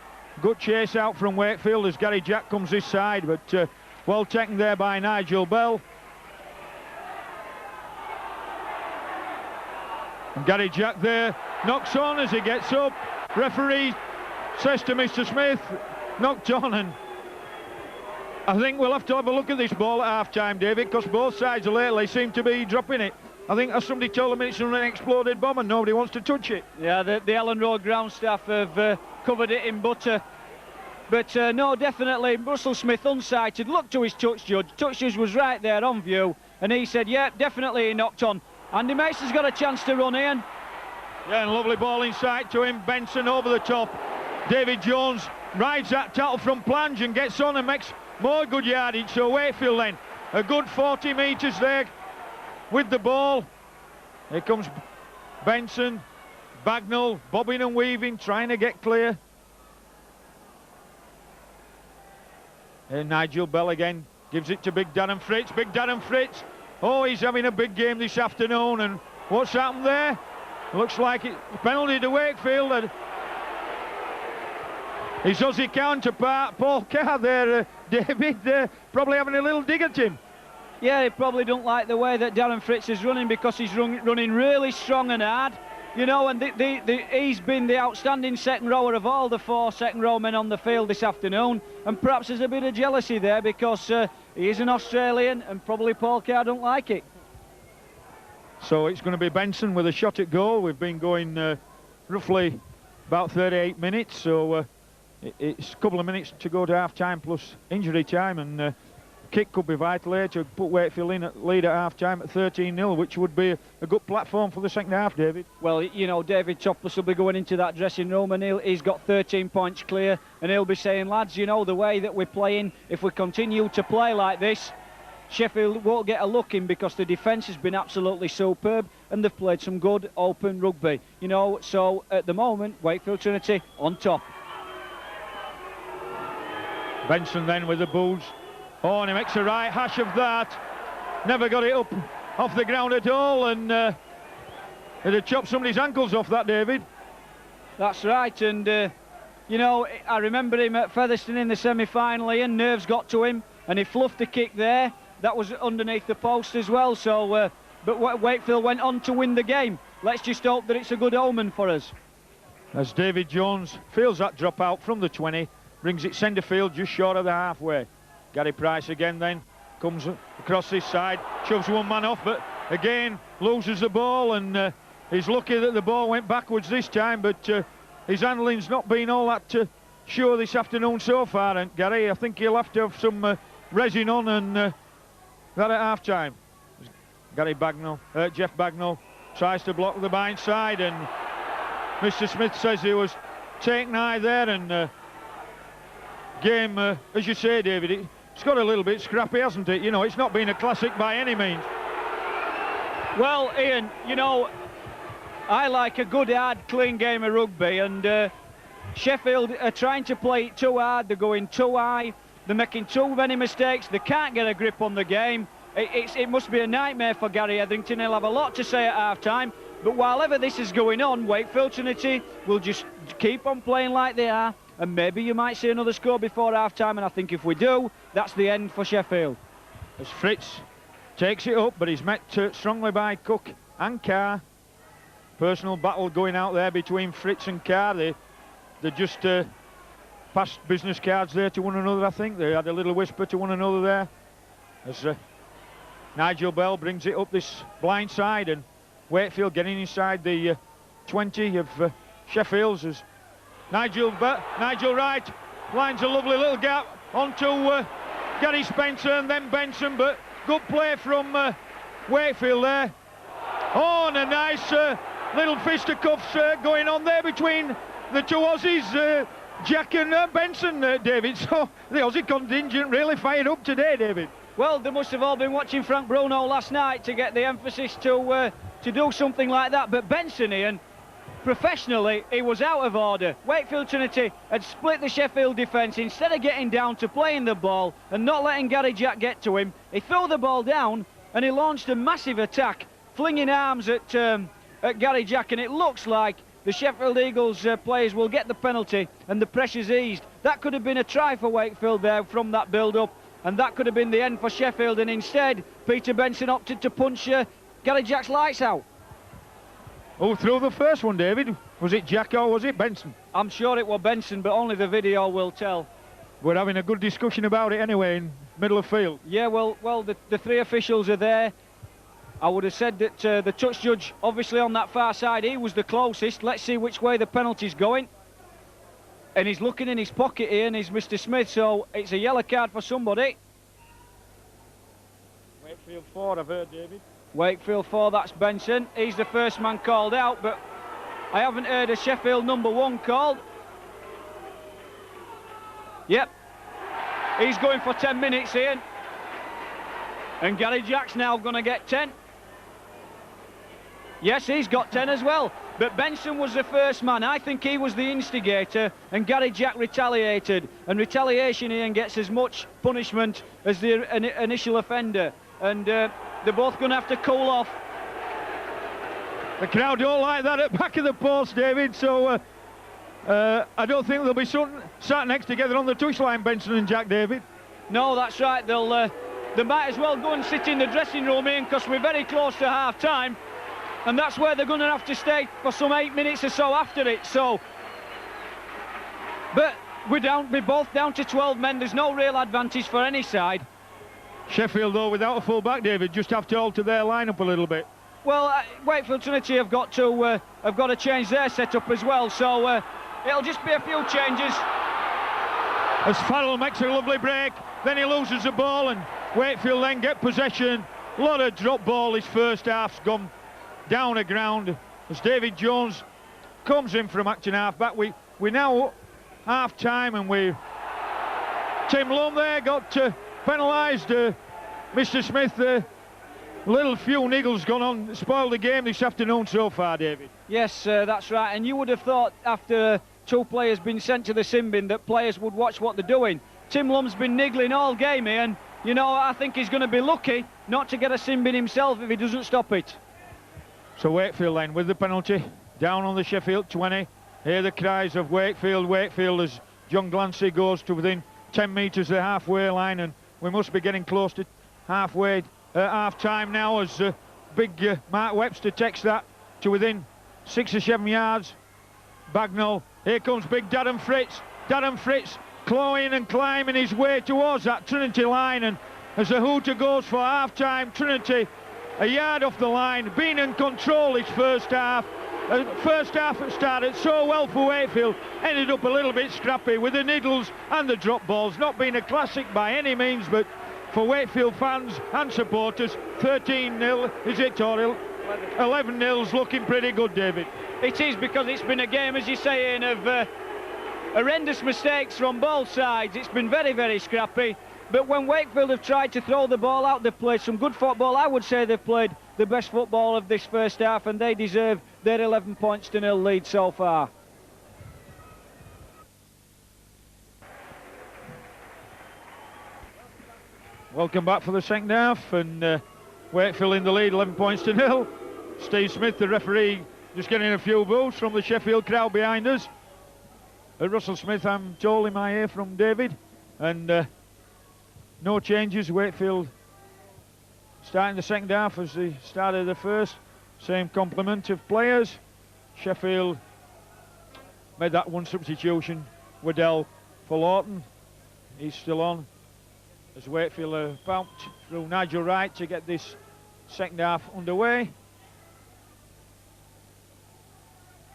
Good chase out from Wakefield as Gary Jack comes this side, but well taken there by Nigel Bell. And Gary Jack there knocks on as he gets up. Referee says to Mr. Smith, knocked on, and I think we'll have to have a look at this ball at half-time, David, because both sides lately seem to be dropping it. I think, as somebody told me, it's an exploded bomb and nobody wants to touch it.
Yeah, the Ellen Road ground staff have covered it in butter. But no, definitely, Russell Smith unsighted, looked to his touch judge. Touch judge was right there on view, and he said, yeah, definitely he knocked on. Andy Mason's got a chance to run in.
Yeah, and lovely ball inside to him. Benson over the top. David Jones rides that tackle from plunge and gets on and makes more good yardage. So Wakefield then, a good 40 metres there with the ball. Here comes Benson, Bagnall, bobbing and weaving, trying to get clear. Here Nigel Bell again, gives it to Big Darren Fritz. Big Darren Fritz, oh, he's having a big game this afternoon, and what's happened there? Looks like it's penalty to Wakefield. And his Aussie counterpart, Paul Carr there, David, probably having a little dig at him.
Yeah, he probably don't like the way that Darren Fritz is running, because he's running really strong and hard. You know, and he's been the outstanding second rower of all the 4 second row men on the field this afternoon. And perhaps there's a bit of jealousy there, because he is an Australian and probably Paul Carr don't like it.
So it's going to be Benson with a shot at goal. We've been going roughly about 38 minutes, so it's a couple of minutes to go to half-time plus injury time, and kick could be vital here to put Wakefield in at lead at half-time at 13-0, which would be a good platform for the second half, David.
Well, you know, David Topless will be going into that dressing room, and he's got 13 points clear, and he'll be saying, lads, you know, the way that we're playing, if we continue to play like this, Sheffield won't get a look in, because the defence has been absolutely superb and they've played some good open rugby. You know, so at the moment, Wakefield Trinity on top.
Benson then with the boots. Oh, and he makes a right hash of that. Never got it up off the ground at all, and it'd have chopped somebody's ankles off that, David.
That's right, and you know, I remember him at Featherstone in the semi-final, Ian. Nerves got to him and he fluffed a kick there. That was underneath the post as well, so but Wakefield went on to win the game. Let's just hope that it's a good omen for us.
As David Jones feels that drop out from the 20, brings it centre field just short of the halfway. Gary Price again then comes across this side, shoves one man off, but again loses the ball, and he's lucky that the ball went backwards this time, but his handling's not been all that sure this afternoon so far, and Gary, I think he'll have to have some resin on, and that at half-time. Gary Bagnall, Jeff Bagnall tries to block the bind side, and Mr. Smith says he was taken high there, and game, as you say, David, it's got a little bit scrappy, hasn't it? You know, it's not been a classic by any means.
Well, Ian, you know, I like a good, hard, clean game of rugby, and Sheffield are trying to play it too hard. They're going too high. They're making too many mistakes. They can't get a grip on the game. It must be a nightmare for Gary Etherington. He'll have a lot to say at half-time. But while ever this is going on, Wakefield Trinity will just keep on playing like they are, and maybe you might see another score before half-time, and I think if we do, that's the end for Sheffield.
As Fritz takes it up, but he's met strongly by Cook and Carr. Personal battle going out there between Fritz and Carr. They just passed business cards there to one another, I think. They had a little whisper to one another there. As Nigel Bell brings it up this blind side, and Wakefield getting inside the 20 of Sheffield's as Nigel Wright lines a lovely little gap onto Gary Spencer and then Benson, but good play from Wakefield there. Oh, and a nice little fisticuffs going on there between the two Aussies, Jack and Benson, David. So the Aussie contingent really fired up today, David.
Well, they must have all been watching Frank Bruno last night to get the emphasis to do something like that. But Benson, Ian, professionally, he was out of order. Wakefield Trinity had split the Sheffield defence. Instead of getting down to playing the ball and not letting Gary Jack get to him, he threw the ball down and he launched a massive attack, flinging arms at Gary Jack, and it looks like the Sheffield Eagles players will get the penalty and the pressure's eased. That could have been a try for Wakefield there from that build-up, and that could have been the end for Sheffield, and instead Peter Benson opted to punch Gary Jack's lights out.
Who threw the first one, David? Was it Jack or was it Benson?
I'm sure it was Benson, but only the video will tell.
We're having a good discussion about it anyway in middle of field.
Yeah, well, the three officials are there. I would have said that the touch judge, obviously on that far side, he was the closest. Let's see which way the penalty's going. And he's looking in his pocket here, and he's Mr. Smith, so it's a yellow card for somebody.
Wakefield 4, I've heard, David.
Wakefield 4, that's Benson. He's the first man called out, but I haven't heard a Sheffield number 1 called. Yep. He's going for 10 minutes, Ian. And Gary Jack's now going to get 10. Yes, he's got 10 as well. But Benson was the first man. I think he was the instigator, and Gary Jack retaliated. And retaliation, Ian, gets as much punishment as the initial offender. And they're both going to have to cool off.
The crowd don't like that at the back of the post, David, so I don't think they'll be sat next together on the touchline, Benson and Jack, David.
No, that's right. They might as well go and sit in the dressing room, Ian, because we're very close to half-time. And that's where they're going to have to stay for some 8 minutes or so after it. So, but we're both down to 12 men. There's no real advantage for any side.
Sheffield, though, without a full-back, David, just have to alter their line-up a little bit.
Well, Wakefield Trinity have got to change their setup as well. So it'll just be a few changes.
As Farrell makes a lovely break, then he loses the ball, and Wakefield then get possession. A lot of drop ball. His first half's gone down the ground as David Jones comes in from acting half-back. We now half-time, and Tim Lum there got penalised. Mr. Smith, little few niggles gone on, spoiled the game this afternoon so far, David.
Yes, that's right, and you would have thought after two players been sent to the sin bin that players would watch what they're doing. Tim Lum's been niggling all game, Ian. You know, I think he's going to be lucky not to get a sin bin himself if he doesn't stop it.
So Wakefield then with the penalty, down on the Sheffield 20. Hear the cries of Wakefield. Wakefield as John Glancy goes to within 10 metres of the halfway line, and we must be getting close to half-time now as big Mark Webster takes that to within 6 or 7 yards. Bagnall, here comes big Darren Fritz. Darren Fritz clawing and climbing his way towards that Trinity line, and as the hooter goes for half-time, Trinity a yard off the line, been in control his first half. First half it started so well for Wakefield, ended up a little bit scrappy with the niddles and the drop balls. Not been a classic by any means, but for Wakefield fans and supporters, 13-0 is it, or 11-0's looking pretty good, David.
It is, because it's been a game, as you say, Ian, of horrendous mistakes from both sides. It's been very, very scrappy. But when Wakefield have tried to throw the ball out, they've played some good football. I would say they've played the best football of this first half, and they deserve their 11 points to 0 lead so far.
Welcome back for the second half, and Wakefield in the lead, 11 points to 0. Steve Smith, the referee, just getting a few boos from the Sheffield crowd behind us. Russell Smith, I'm told in my ear from David, and no changes. Wakefield starting the second half as they started the first. Same complement of players. Sheffield made that one substitution. Waddell for Lawton. He's still on. as Wakefield are about through Nigel Wright to get this second half underway.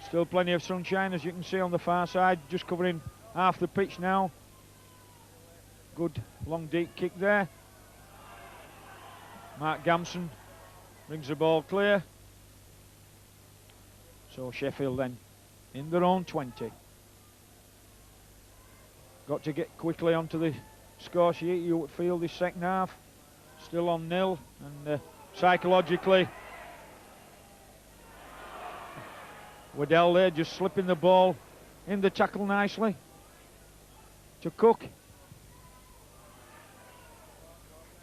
Still plenty of sunshine, as you can see on the far side, just covering half the pitch now. Good long deep kick there. Mark Gamson brings the ball clear. So Sheffield then in their own 20. Got to get quickly onto the score sheet. Wakefield this second half still on 0, and psychologically Waddell there just slipping the ball in the tackle nicely to Cook.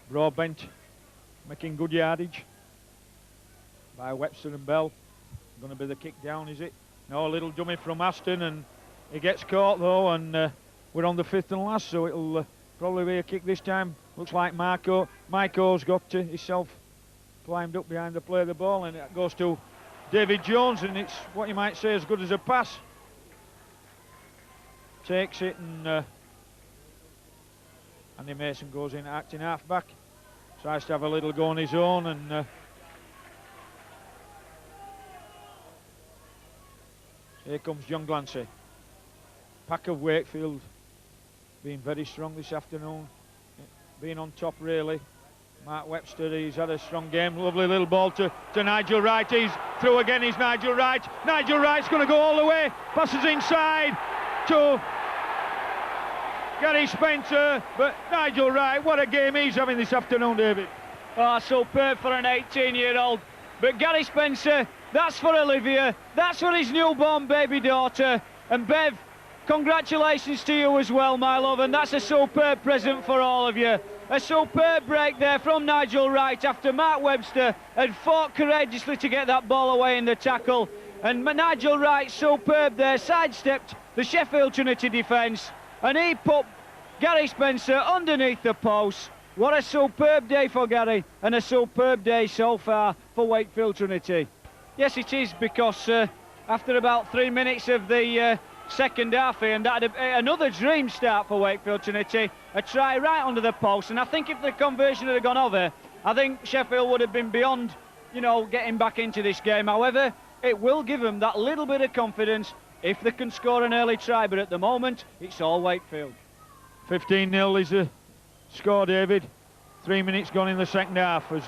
Broadbent making good yardage by Webster and Bell. Going to be the kick down, is it? No, a little dummy from Aston, and he gets caught though, and we're on the 5th and last, so it'll probably be a kick this time. Looks like Maiko's got himself climbed up behind the play of the ball, and it goes to David Jones, and it's what you might say as good as a pass. Takes it, and Andy Mason goes in acting half-back. Tries to have a little go on his own, and here comes John Glancy. Pack of Wakefield being very strong this afternoon, being on top really. Mark Webster, he's had a strong game. Lovely little ball to Nigel Wright. He's through again, he's Nigel Wright. Nigel Wright's going to go all the way. Passes inside to Gary Spencer. But Nigel Wright, what a game he's having this afternoon, David.
Oh, superb for an 18-year-old. But Gary Spencer, that's for Olivia. That's for his newborn baby daughter. And Bev, congratulations to you as well, my love. And that's a superb present for all of you. A superb break there from Nigel Wright after Mark Webster had fought courageously to get that ball away in the tackle. And Nigel Wright, superb there, sidestepped the Sheffield Trinity defence, and he put Gary Spencer underneath the post. What a superb day for Gary, and a superb day so far for Wakefield Trinity. Yes, it is, because after about 3 minutes of the second half here, and that had another dream start for Wakefield Trinity. A try right under the post, and I think if the conversion had gone over, I think Sheffield would have been beyond, you know, getting back into this game. However, it will give them that little bit of confidence if they can score an early try, but at the moment it's all Wakefield.
15-0 is the score, David. 3 minutes gone in the second half as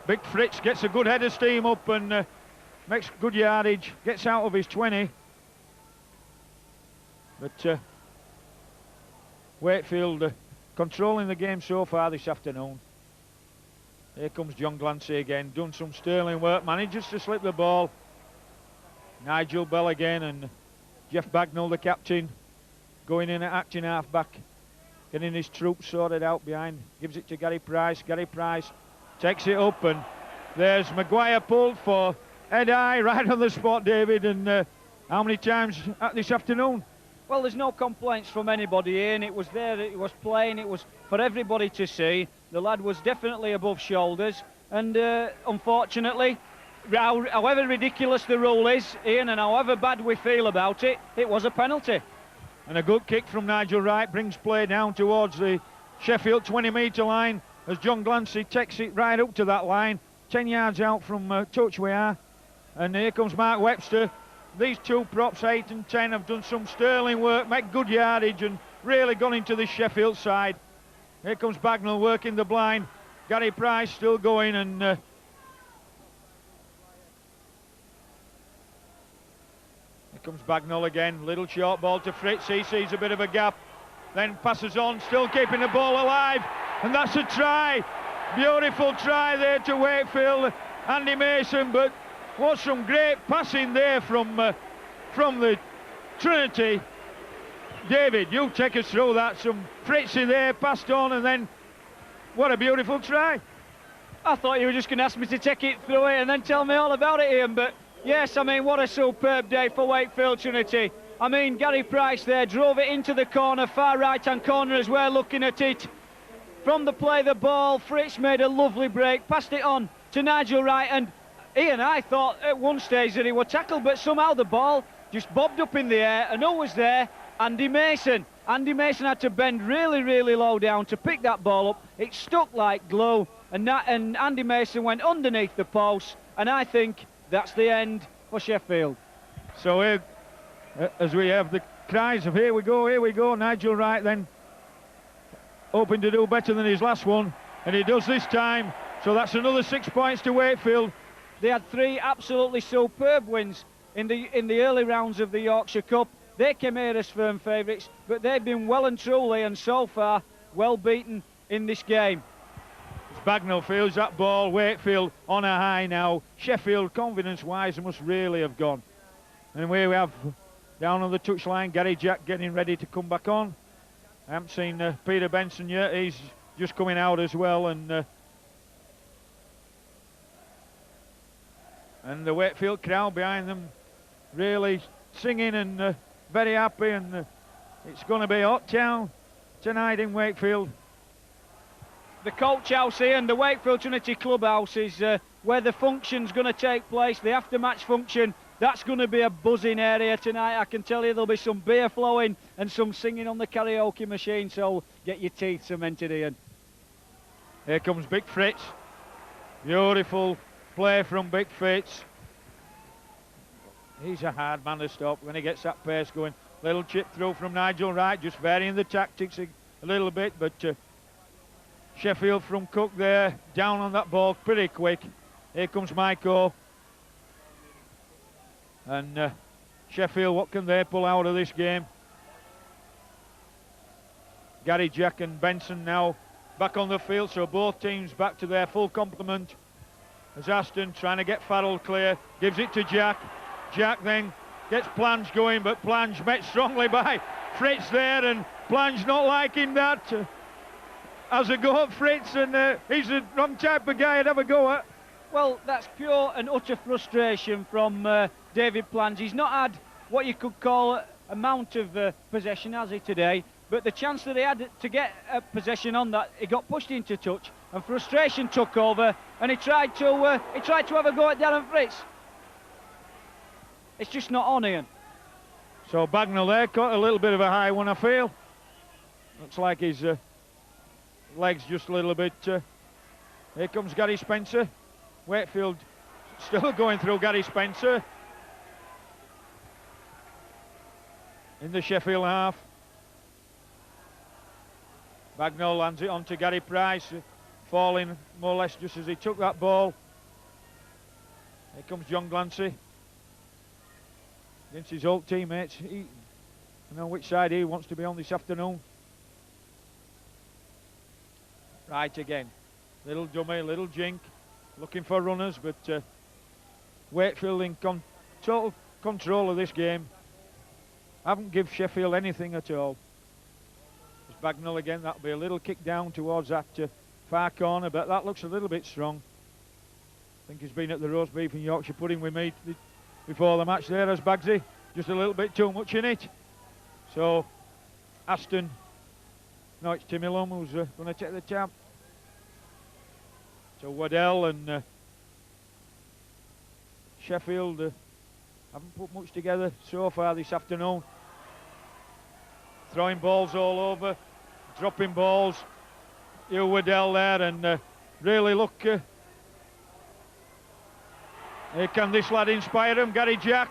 Big Fritz gets a good head of steam up and makes good yardage, gets out of his 20. But Wakefield controlling the game so far this afternoon. Here comes John Glancy again, done some sterling work, manages to slip the ball. Nigel Bell again, and Jeff Bagnall, the captain, going in at acting half-back, getting his troops sorted out behind, gives it to Gary Price. Gary Price takes it up, and there's Maguire pulled for head-high right on the spot, David. And how many times this afternoon?
Well, there's no complaints from anybody here, and it was there, it was playing, it was for everybody to see. The lad was definitely above shoulders, and unfortunately, however ridiculous the rule is, Ian, and however bad we feel about it, it was a penalty.
And a good kick from Nigel Wright brings play down towards the Sheffield 20-metre line as John Glancy takes it right up to that line, 10 yards out from touch we are. And here comes Mark Webster. These two props, 8 and 10, have done some sterling work, make good yardage, and really gone into the Sheffield side. Here comes Bagnall working the blind. Gary Price still going, and here comes Bagnall again. Little short ball to Fritz. He sees a bit of a gap, then passes on, still keeping the ball alive, and that's a try. Beautiful try there to Wakefield, Andy Mason, but what some great passing there from the Trinity. David, you take us through that. Some Fritzy there, passed on, and then what a beautiful try.
I thought you were just going to ask me to take it through it and then tell me all about it, Ian, but yes, I mean, what a superb day for Wakefield Trinity. I mean, Gary Price there drove it into the corner, far right-hand corner as we're looking at it. From the play the ball, Fritz made a lovely break, passed it on to Nigel Wright, and Ian, I thought at one stage that he was tackled, but somehow the ball just bobbed up in the air, and who was there? Andy Mason. Andy Mason had to bend really, really low down to pick that ball up. It stuck like glue, and Andy Mason went underneath the post, and I think that's the end for Sheffield.
So here, as we have the cries of here we go, Nigel Wright then hoping to do better than his last one, and he does this time, so that's another 6 points to Wakefield.
They had 3 absolutely superb wins in the early rounds of the Yorkshire Cup. They came here as firm favourites, but they've been well and truly, and so far, well beaten in this game.
As Bagnall fields that ball, Wakefield on a high now. Sheffield, confidence-wise, must really have gone. And here we have, down on the touchline, Gary Jack getting ready to come back on. I haven't seen Peter Benson yet, he's just coming out as well, and the Wakefield crowd behind them really singing and very happy, and it's going to be a hot town tonight in Wakefield.
The coach house here and the Wakefield Trinity Clubhouse is where the function's going to take place, the after-match function. That's going to be a buzzing area tonight. I can tell you there'll be some beer flowing and some singing on the karaoke machine, so get your teeth cemented, Ian.
Here comes Big Fritz. Beautiful play from Big Fritz. He's a hard man to stop when he gets that pace going. Little chip through from Nigel Wright, just varying the tactics a little bit, but Sheffield from Cook there, down on that ball pretty quick. Here comes Maiko. And Sheffield, what can they pull out of this game? Gary Jack and Benson now back on the field, so both teams back to their full complement. As Aston trying to get Farrell clear, gives it to Jack. Jack then gets Plange going, but Plange met strongly by Fritz there, and Plange not liking that. Has a go at Fritz, and he's the wrong type of guy I'd have a go at.
Well, that's pure and utter frustration from David Plange. He's not had what you could call amount of possession, has he, today? But the chance that he had to get possession on that, he got pushed into touch, and frustration took over, and he tried to have a go at Darren Fritz. It's just not on, Ian.
So Bagnall there caught a little bit of a high one, I feel. Looks like his legs just a little bit. Here comes Gary Spencer. Wakefield still going through Gary Spencer in the Sheffield half. Bagnall lands it on to Gary Price, falling more or less just as he took that ball. Here comes John Glancy against his old teammates. He, I know which side he wants to be on this afternoon. Right again, little dummy, little jink, looking for runners, but Wakefield in total control of this game. Haven't give Sheffield anything at all. It's Bagnall again, that'll be a little kick down towards that far corner, but that looks a little bit strong. I think he's been at the roast beef in Yorkshire pudding with me before the match there as Bagsy. Just a little bit too much in it. So, Aston, no, it's Timmy Lum who's going to take the tap. So Waddell and Sheffield haven't put much together so far this afternoon. Throwing balls all over, dropping balls. You Waddell there, and really look. Here can this lad inspire him? Gary Jack.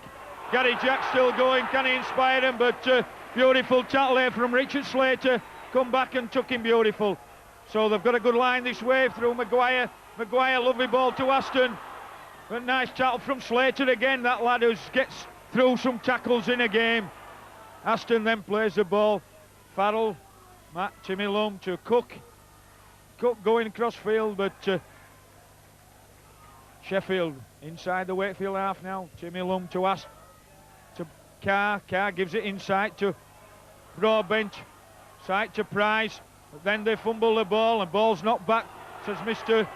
Gary Jack still going. Can he inspire him? But beautiful tackle there from Richard Slater. Come back and took him beautiful. So they've got a good line this way through Maguire. Maguire, lovely ball to Aston. But nice tackle from Slater again. That lad who gets through some tackles in a game. Aston then plays the ball. Farrell, Timmy Lum to Cook. Cook going across field, but Sheffield inside the Wakefield half now. Timmy Lum to Carr. Carr gives it inside to Broadbench. Side to Price. But then they fumble the ball, and ball's knocked back, says Mr.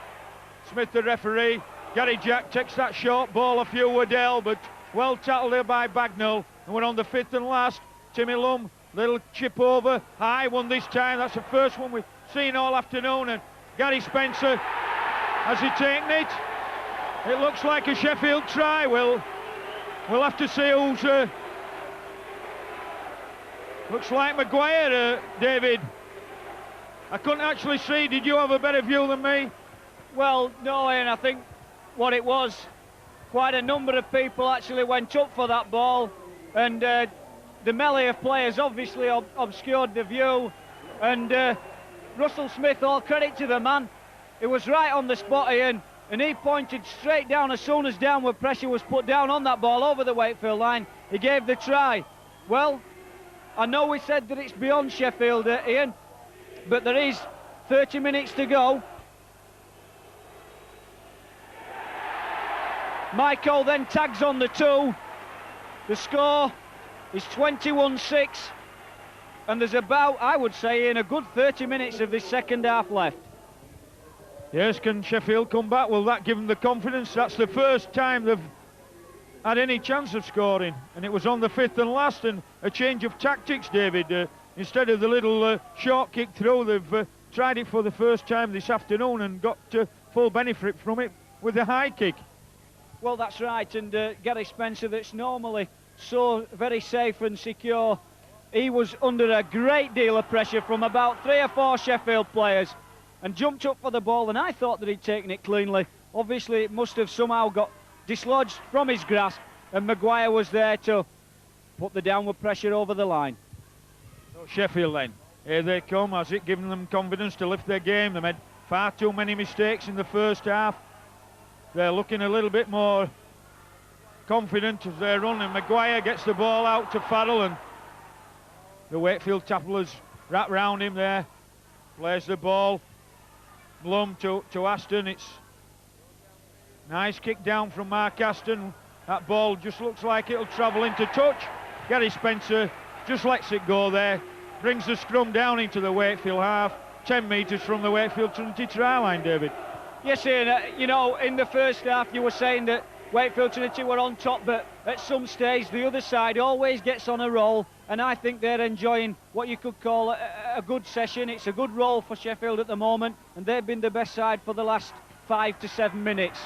Smith, the referee. Gary Jack takes that short ball a few Waddell, but well tackled there by Bagnall. And we're on the fifth and last. Timmy Lum, little chip over. High one this time. That's the first one we've seen all afternoon. And Gary Spencer, has he taken it? It looks like a Sheffield try. We'll have to see Looks like Maguire, David. I couldn't actually see. Did you have a better view than me?
Well, no, Ian, I think what it was, quite a number of people actually went up for that ball, and the melee of players obviously obscured the view, and Russell Smith, all credit to the man, it was right on the spot, Ian, and he pointed straight down as soon as downward pressure was put down on that ball over the Wakefield line. He gave the try. Well, I know we said that it's beyond Sheffield, Ian, but there is 30 minutes to go. Michael then tags on the 2. The score is 21-6, and there's about, I would say, in a good 30 minutes of this second half left.
Yes, can Sheffield come back? Will that give them the confidence? That's the first time they've had any chance of scoring, and it was on the 5th and last, and a change of tactics, David. Instead of the little short kick through, they've tried it for the first time this afternoon and got full benefit from it with the high kick.
Well, that's right, and Gary Spencer, that's normally so very safe and secure, he was under a great deal of pressure from about 3 or 4 Sheffield players and jumped up for the ball, and I thought that he'd taken it cleanly. Obviously, it must have somehow got dislodged from his grasp, and Maguire was there to put the downward pressure over the line.
So Sheffield then, here they come. Has it given them confidence to lift their game? They made far too many mistakes in the first half. They're looking a little bit more confident as they run, and Maguire gets the ball out to Farrell, and the Wakefield tacklers wrap round him there. Plays the ball. Blum to Aston. It's nice kick down from Mark Aston. That ball just looks like it'll travel into touch. Gary Spencer just lets it go there. Brings the scrum down into the Wakefield half. 10 metres from the Wakefield Trinity try line, David.
Yes, Ian, you know, in the first half you were saying that Wakefield Trinity were on top, but at some stage the other side always gets on a roll, and I think they're enjoying what you could call a good session. It's a good roll for Sheffield at the moment, and they've been the best side for the last 5 to 7 minutes.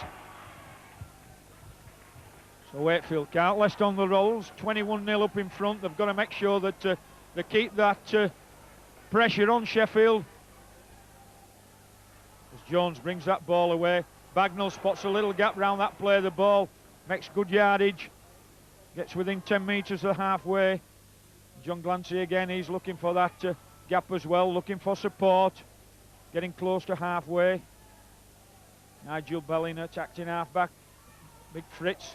So Wakefield can't rest on the rolls. 21-0 up in front. They've got to make sure that they keep that pressure on Sheffield. As Jones brings that ball away, Bagnall spots a little gap round that play of the ball, makes good yardage, gets within 10 metres of halfway. John Glancy again, he's looking for that gap as well, looking for support, getting close to halfway. Nigel Belling attacked in half-back. Big Fritz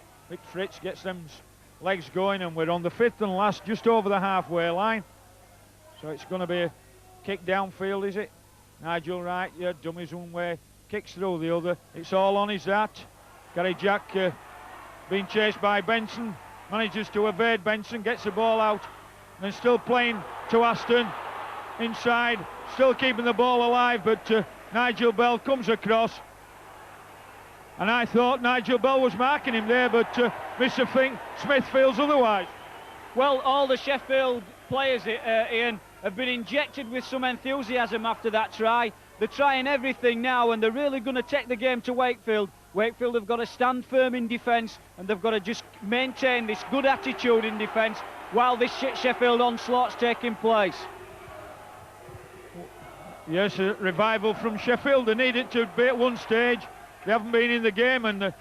gets them legs going, and we're on the 5th and last, just over the halfway line. So it's going to be a kick downfield, is it? Nigel Wright, yeah, dummies one way, kicks through the other. It's all on his that. Gary Jack being chased by Benson, manages to evade Benson, gets the ball out, and then still playing to Aston inside, still keeping the ball alive, but Nigel Bell comes across, and I thought Nigel Bell was marking him there, but Mr. Fink Smith feels otherwise.
Well, all the Sheffield players, Ian, have been injected with some enthusiasm after that try. They're trying everything now, and they're really going to take the game to Wakefield. Wakefield have got to stand firm in defence, and they've got to just maintain this good attitude in defence while this Sheffield onslaught's taking place.
Yes, a revival from Sheffield. They need it to be at one stage. They haven't been in the game, and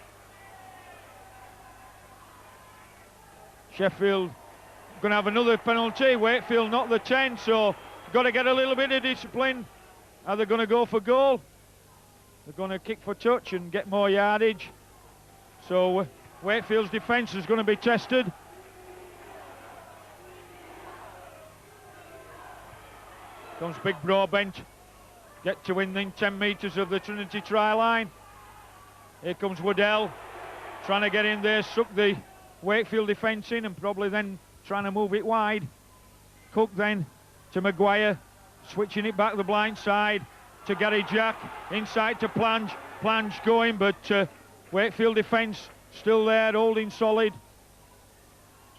Sheffield going to have another penalty. Wakefield not the 10, so got to get a little bit of discipline. Are they going to go for goal? They're going to kick for touch and get more yardage. So Wakefield's defence is going to be tested. Comes Big Broadbent. Get to within 10 metres of the Trinity try line. Here comes Waddell, trying to get in there, suck the Wakefield defence in, and probably then trying to move it wide. Cook then to Maguire, switching it back the blind side to Gary Jack, inside to Plange. Plange going, but Wakefield defence still there, holding solid.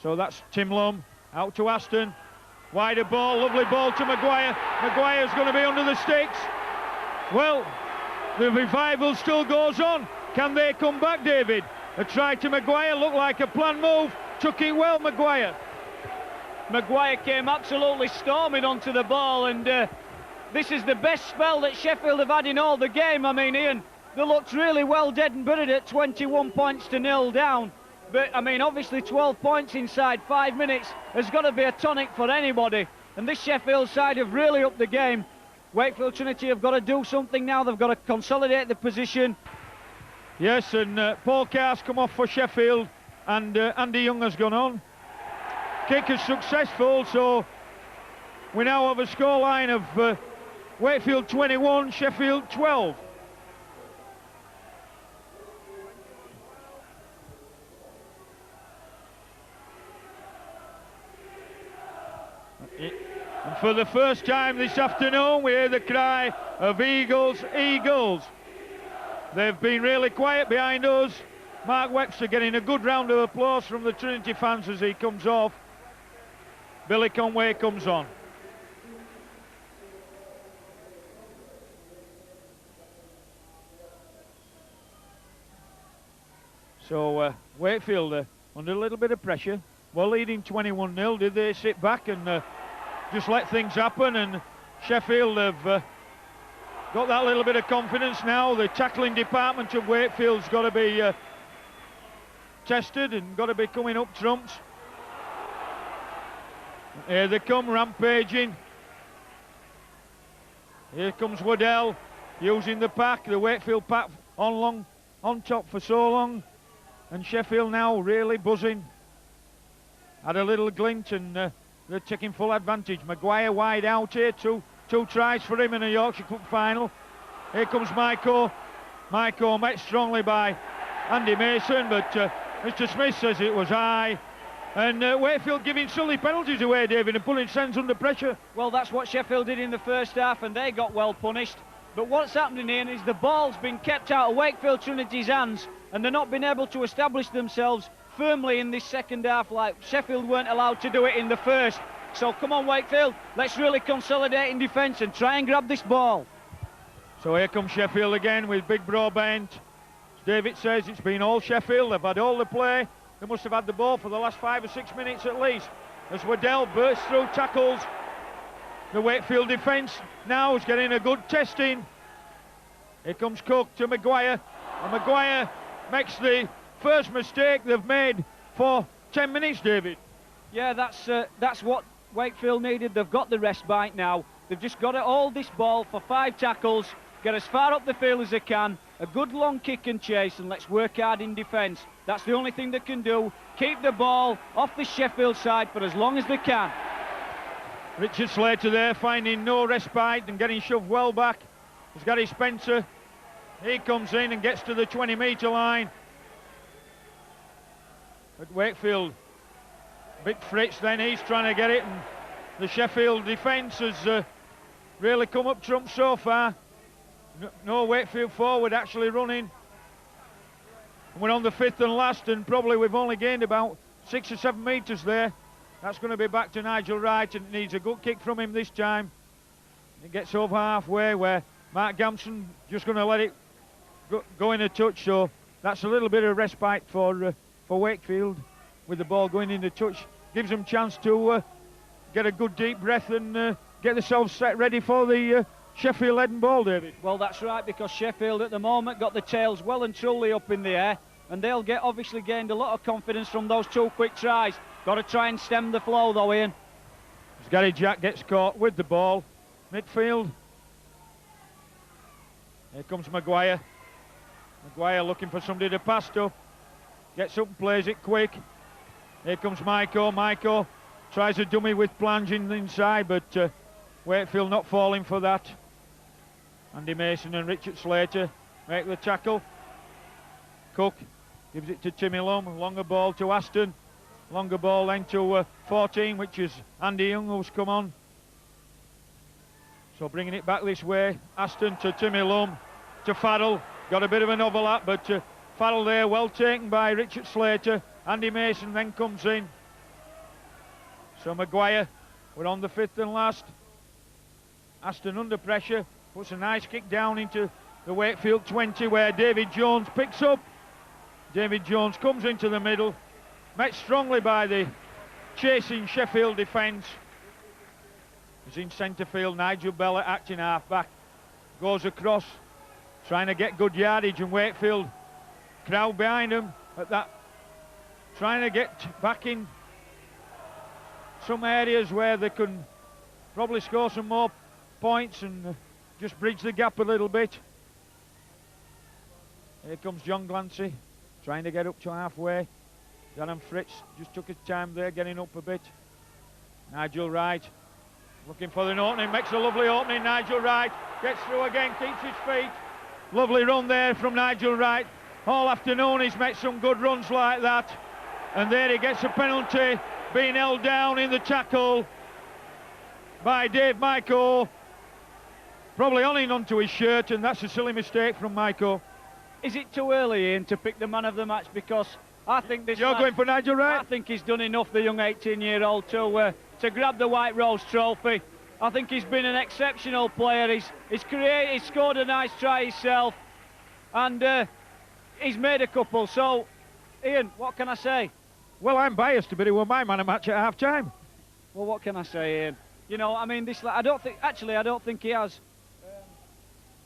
So that's Tim Lum, out to Aston. Wider ball, lovely ball to Maguire. Maguire's going to be under the sticks. Well, the revival still goes on. Can they come back, David? A try to Maguire, looked like a planned move. Took it well, Maguire.
Maguire came absolutely storming onto the ball, and this is the best spell that Sheffield have had in all the game. I mean, Ian, they looked really well dead and buried at 21 points to 0 down. But, I mean, obviously 12 points inside 5 minutes has got to be a tonic for anybody. And this Sheffield side have really upped the game. Wakefield Trinity have got to do something now. They've got to consolidate the position.
Yes, and Paul Carr's come off for Sheffield, and Andy Young has gone on. Kick is successful, so we now have a scoreline of Wakefield 21, Sheffield 12. And for the first time this afternoon, we hear the cry of Eagles, Eagles. They've been really quiet behind us. Mark Webster getting a good round of applause from the Trinity fans as he comes off. Billy Conway comes on. So Wakefield under a little bit of pressure. Well, leading 21-0. Did they sit back and just let things happen? And Sheffield have got that little bit of confidence now. The tackling department of Wakefield's got to be tested and got to be coming up trumps. Here they come, rampaging. Here comes Waddell using the pack, the Wakefield pack on top for so long. And Sheffield now really buzzing. Had a little glint, and they're taking full advantage. Maguire wide out here, two tries for him in a Yorkshire Cup final. Here comes Maiko. Maiko met strongly by Andy Mason, but Mr. Smith says it was high. And Wakefield giving silly penalties away, David, and putting Sens under pressure.
Well, that's what Sheffield did in the first half, and they got well punished. But what's happening here is the ball's been kept out of Wakefield Trinity's hands, and they're not been able to establish themselves firmly in this second half like Sheffield weren't allowed to do it in the first. So come on, Wakefield, let's really consolidate in defence and try and grab this ball.
So here comes Sheffield again with Big Broadbent. As David says, it's been all Sheffield. They've had all the play. They must have had the ball for the last 5 or 6 minutes at least. As Waddell bursts through tackles, the Wakefield defence now is getting a good testing. Here comes Cook to Maguire, and Maguire makes the first mistake they've made for 10 minutes, David.
Yeah, that's what Wakefield needed. They've got the respite now. They've just got to hold this ball for 5 tackles, get as far up the field as they can, a good long kick and chase, and let's work hard in defence. That's the only thing they can do. Keep the ball off the Sheffield side for as long as they can.
Richard Slater there finding no respite and getting shoved well back. There's Gary Spencer. He comes in and gets to the 20-metre line. At Wakefield, Big Fritz then, he's trying to get it, and the Sheffield defence has really come up trumps so far. No Wakefield forward actually running. And we're on the 5th and last, and probably we've only gained about 6 or 7 metres there. That's going to be back to Nigel Wright, and it needs a good kick from him this time. It gets over halfway where Mark Gamson just going to let it go in a touch, so that's a little bit of respite for Wakefield with the ball going in the touch. Gives them chance to get a good deep breath and get themselves set ready for the Sheffield head and ball, David.
Well, that's right, because Sheffield at the moment got the tails well and truly up in the air, and they'll obviously gained a lot of confidence from those 2 quick tries. Got to try and stem the flow though, Ian.
As Gary Jack gets caught with the ball, midfield. Here comes Maguire. Maguire looking for somebody to pass to. Gets up and plays it quick. Here comes Maiko. Maiko tries a dummy with plunging inside, but Wakefield not falling for that. Andy Mason and Richard Slater make the tackle. Cook gives it to Timmy Lum. Longer ball to Aston. Longer ball then to 14, which is Andy Young who's come on. So bringing it back this way. Aston to Timmy Lum to Farrell. Got a bit of an overlap, but Farrell there, well taken by Richard Slater. Andy Mason then comes in. So Maguire, we're on the 5th and last. Aston under pressure, puts a nice kick down into the Wakefield 20 where David Jones picks up. David Jones comes into the middle, met strongly by the chasing Sheffield defence. He's in centre field. Nigel Bell acting half-back. Goes across, trying to get good yardage, and Wakefield, crowd behind him at that, trying to get back in some areas where they can probably score some more points and just bridge the gap a little bit. Here comes John Glancy, trying to get up to halfway. Darren Fritz just took his time there, getting up a bit. Nigel Wright, looking for an opening, makes a lovely opening. Nigel Wright gets through again, keeps his feet. Lovely run there from Nigel Wright. All afternoon he's made some good runs like that. And there he gets a penalty, being held down in the tackle by Dave Maiko. Probably holding onto his shirt, and that's a silly mistake from Maiko.
Is it too early, Ian, to pick the man of the match? Because I think this
You're going for Nigel Wright?
I think he's done enough, the young 18-year-old, to grab the White Rose trophy. I think he's been an exceptional player. He's scored a nice try himself, and he's made a couple. So, Ian, what can I say?
Well, I'm biased, but he won my man of match at half-time.
Well, what can I say, Ian? You know, I mean, I don't think he has.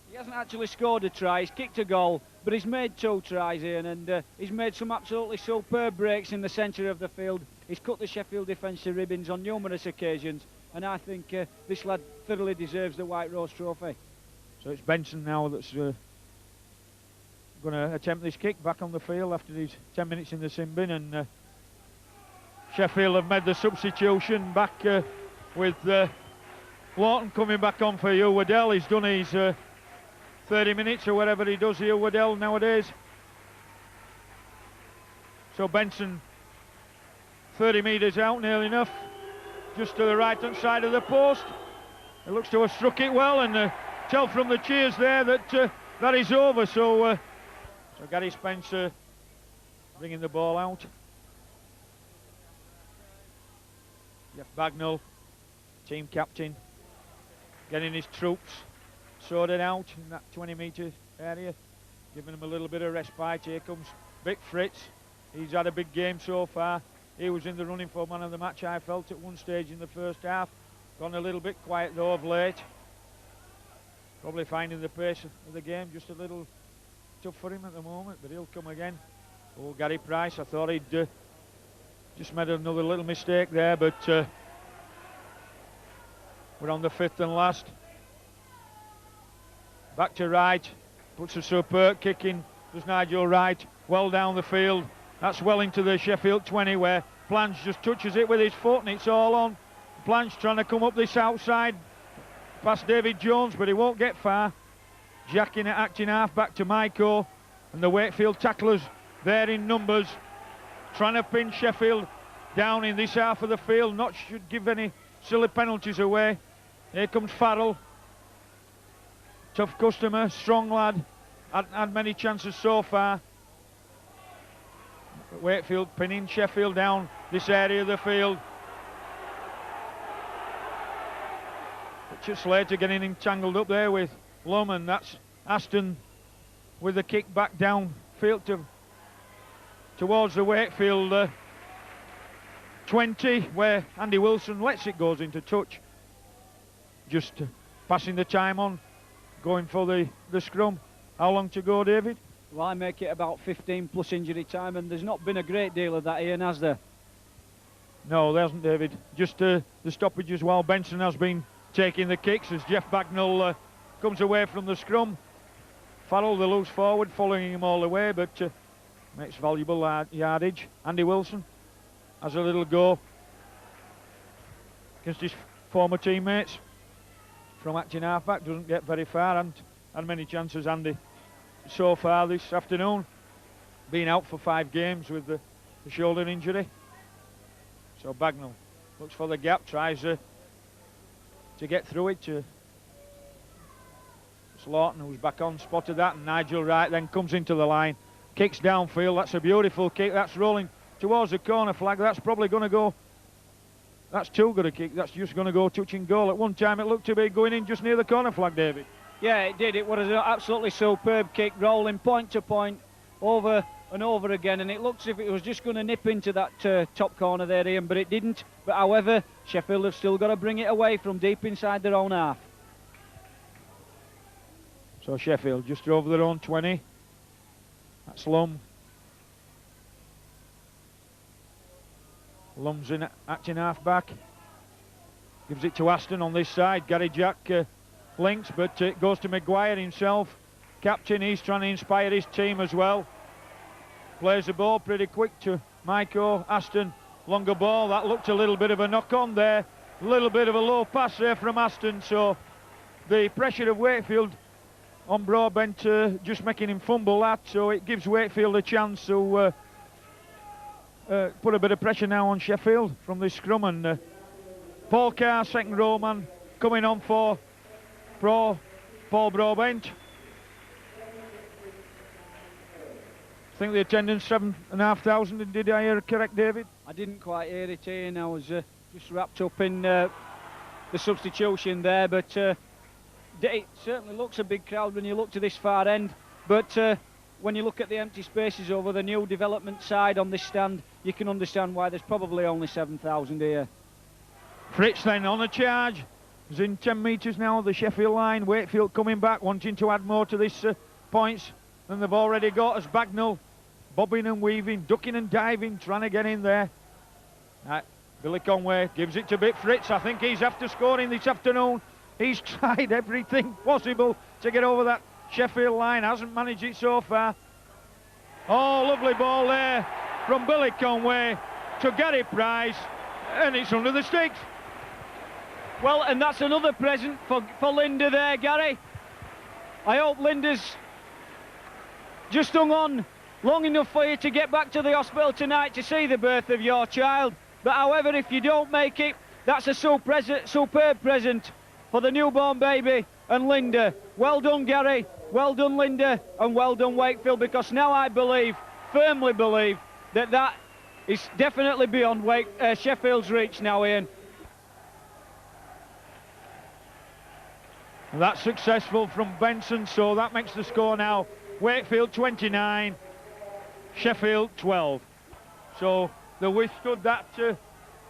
He hasn't actually scored a try. He's kicked a goal, but he's made 2 tries, Ian, and he's made some absolutely superb breaks in the centre of the field. He's cut the Sheffield defence to ribbons on numerous occasions, and I think this lad thoroughly deserves the White Rose trophy.
So it's Benson now that's going to attempt this kick back on the field after these 10 minutes in the sin bin, and Sheffield have made the substitution back with Lawton coming back on for Hugh Waddell. He's done his 30 minutes or whatever he does here, Waddell, nowadays. So Benson, 30 metres out, nearly enough, just to the right-hand side of the post. It looks to have struck it well, and tell from the cheers there that that is over. So Gary Spencer bringing the ball out. Jeff Bagnall, team captain, getting his troops sorted out in that 20-metre area, giving them a little bit of respite. Here comes Vic Fritz. He's had a big game so far. He was in the running for man of the match, I felt, at one stage in the first half. Gone a little bit quiet though of late. Probably finding the pace of the game just a little tough for him at the moment, but he'll come again. Oh, Gary Price, I thought he'd just made another little mistake there, but we're on the 5th and last. Back to Wright, puts a superb kick in, does Nigel Wright, well down the field. That's well into the Sheffield 20, where Plange just touches it with his foot and it's all on. Plange trying to come up this outside past David Jones, but he won't get far. Jacking at acting half back to Maiko, and the Wakefield tacklers there in numbers, trying to pin Sheffield down in this half of the field. Not should give any silly penalties away. Here comes Farrell. Tough customer, strong lad, hadn't had many chances so far. Wakefield pinning Sheffield down this area of the field. Richard Slater getting entangled up there with Lum, and that's Aston with the kick back down field towards the Wakefield 20, where Andy Wilson lets it goes into touch. Just passing the time on, going for the scrum. How long to go, David?
Well, I make it about 15 plus injury time, and there's not been a great deal of that, Ian, has there?
No, there hasn't, David. Just the stoppage as well. Benson has been taking the kicks as Jeff Bagnall comes away from the scrum. Farrell, the loose forward, following him all the way, but makes valuable yardage. Andy Wilson has a little go against his former teammates from acting halfback. Doesn't get very far, and had many chances, Andy, so far this afternoon. Been out for 5 games with the shoulder injury. So Bagnall looks for the gap, tries to get through it to Slaughton, who's back on, spotted that, and Nigel Wright then comes into the line, kicks downfield. That's a beautiful kick. That's rolling towards the corner flag. That's probably going to go. That's too good a kick. That's just going to go touching goal. At one time it looked to be going in just near the corner flag, David.
Yeah, it did. It was an absolutely superb kick, rolling point to point over and over again, and it looks as if it was just going to nip into that top corner there, Ian, but it didn't. But however, Sheffield have still got to bring it away from deep inside their own half.
So Sheffield just over their own 20. That's Lum. Lum's in acting half back. Gives it to Aston on this side. Gary Jack links, but it goes to Maguire himself. Captain, he's trying to inspire his team as well. Plays the ball pretty quick to Maiko. Aston, longer ball. That looked a little bit of a knock on there. A little bit of a low pass there from Aston. So the pressure of Wakefield on Broadbent just making him fumble that. So it gives Wakefield a chance to put a bit of pressure now on Sheffield from this scrum. And Paul Carr, second row man, coming on for Paul Broadbent. I think the attendance 7,500. Did I hear correct, David?
I didn't quite hear it, Ian. I was just wrapped up in the substitution there, but it certainly looks a big crowd when you look to this far end. But when you look at the empty spaces over the new development side on this stand, you can understand why there's probably only 7,000 here.
Fritz then on a charge. He's in 10 metres now of the Sheffield line. Wakefield coming back, wanting to add more to this points than they've already got, as Bagnall bobbing and weaving, ducking and diving, trying to get in there. Billy Conway gives it to Bit Fritz. I think he's after scoring this afternoon. He's tried everything possible to get over that Sheffield line, hasn't managed it so far. Oh, lovely ball there from Billy Conway to Gary Price, and it's under the sticks.
Well, and that's another present for Linda there, Gary. I hope Linda's just hung on long enough for you to get back to the hospital tonight to see the birth of your child. But however, if you don't make it, that's a superb present for the newborn baby and Linda. Well done, Gary. Well done, Linda. And well done, Wakefield, because now I believe, firmly believe, that is definitely beyond Sheffield's reach now, Ian.
And that's successful from Benson, so that makes the score now Wakefield 29, Sheffield 12. So they withstood that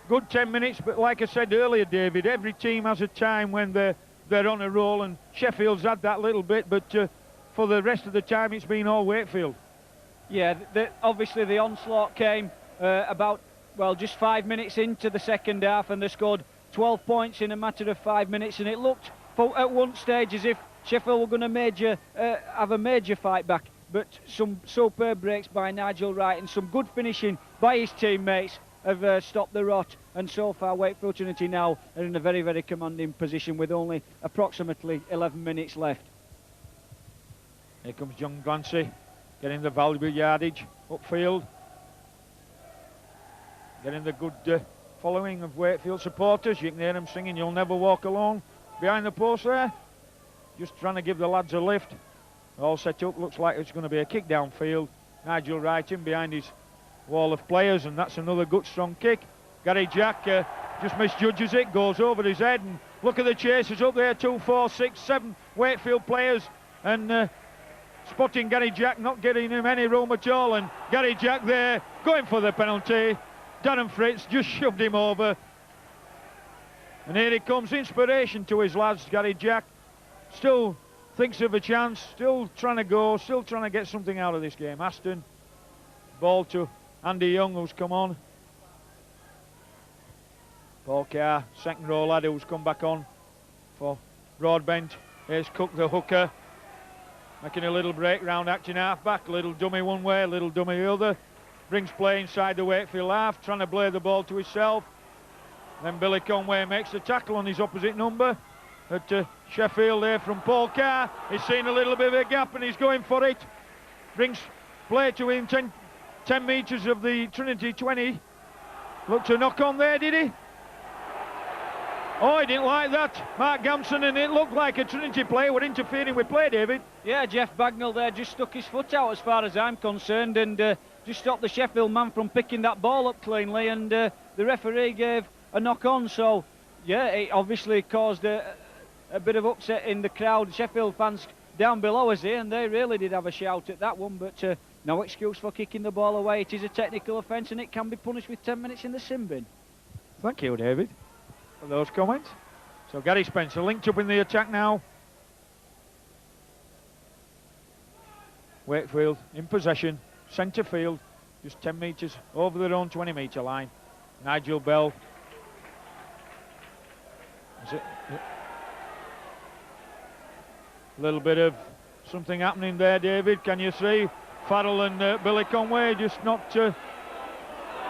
good 10 minutes, but like I said earlier, David, every team has a time when they're on a roll, and Sheffield's had that little bit, but for the rest of the time it's been all Wakefield.
Yeah, obviously the onslaught came about, well, just 5 minutes into the second half, and they scored 12 points in a matter of 5 minutes, and it looked at one stage as if Sheffield were going to have a major fight back, but some superb breaks by Nigel Wright and some good finishing by his teammates have stopped the rot, and so far Wakefield Trinity now are in a very, very commanding position with only approximately 11 minutes left.
Here comes John Glancy, getting the valuable yardage upfield, getting the good following of Wakefield supporters. You can hear them singing "You'll Never Walk Alone" behind the post there, just trying to give the lads a lift. All set up, looks like it's going to be a kick downfield. Nigel Wright in behind his wall of players, and that's another good strong kick. Gary Jack just misjudges it, goes over his head, and look at the chasers up there, 2, 4, 6, 7 Wakefield players, and spotting Gary Jack, not getting him any room at all, and Gary Jack there going for the penalty. Darren Fritz just shoved him over, and here he comes, inspiration to his lads. Gary Jack still thinks of a chance, still trying to go, still trying to get something out of this game. Aston, ball to Andy Young, who's come on. Paul Carr, second row lad, who's come back on for Broadbent. Here's Cook, the hooker, making a little break round acting half back, little dummy one way, little dummy the other. Brings play inside the Wakefield half, trying to play the ball to himself. Then Billy Conway makes the tackle on his opposite number at Sheffield there from Paul Carr. He's seen a little bit of a gap and he's going for it. Brings play to him 10 metres of the Trinity 20. Looked to knock on there, did he? Oh, he didn't like that, Mark Gamson, and it looked like a Trinity player were interfering with play, David.
Yeah, Jeff Bagnall there just stuck his foot out as far as I'm concerned, and just stopped the Sheffield man from picking that ball up cleanly, and the referee gave a knock on. So yeah, it obviously caused a bit of upset in the crowd. Sheffield fans down below us here, and they really did have a shout at that one, but No excuse for kicking the ball away. It is a technical offence and it can be punished with 10 minutes in the sin bin.
Thank you, David, for those comments. So Gary Spencer linked up in the attack now. Wakefield in possession, centre field, just 10 metres over their own 20-metre line. Nigel Bell. A little bit of something happening there, David. Can you see Farrell and Billy Conway just not...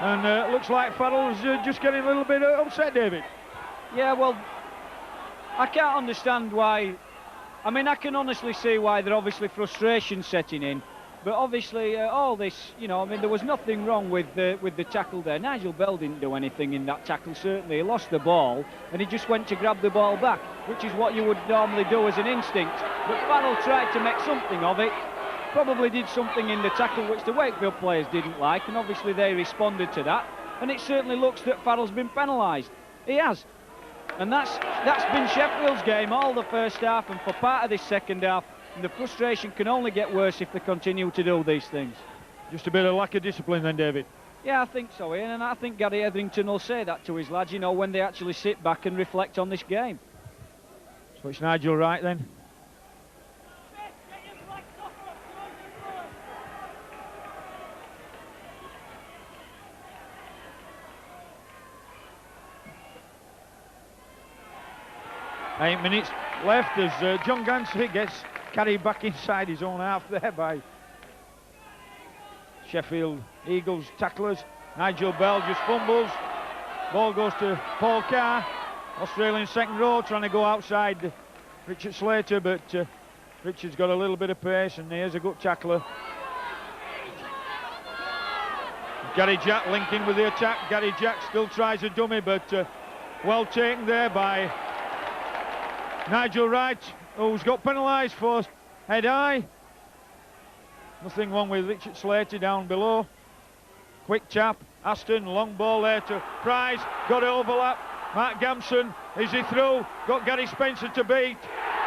and looks like Farrell's just getting a little bit upset, David.
Yeah, well, I can't understand why. I mean, I can honestly see why there's obviously frustration setting in. But obviously, all this, you know, I mean, there was nothing wrong with the tackle there. Nigel Bell didn't do anything in that tackle, certainly. He lost the ball, and he just went to grab the ball back, which is what you would normally do as an instinct. But Farrell tried to make something of it, probably did something in the tackle which the Wakefield players didn't like, and obviously they responded to that. And it certainly looks that Farrell's been penalised. He has. And that's been Sheffield's game all the first half and for part of this second half. And the frustration can only get worse if they continue to do these things.
Just a bit of lack of discipline then, David.
Yeah, I think so, Ian, and I think Gary Etherington will say that to his lads, you know, when they actually sit back and reflect on this game.
So it's Nigel Wright then. Eight minutes left as John Gansey gets carried back inside his own half there by Sheffield Eagles tacklers. Nigel Bell just fumbles. Ball goes to Paul Carr. Australian second row trying to go outside Richard Slater, but Richard's got a little bit of pace and here's a good tackler. Gary Jack linking with the attack. Gary Jack still tries a dummy, but well taken there by Nigel Wright, who's got penalised for head high. Nothing wrong with Richard Slater down below. Quick tap, Aston, long ball there to Price, got to overlap. Mark Gamson, is he through? Got Gary Spencer to beat,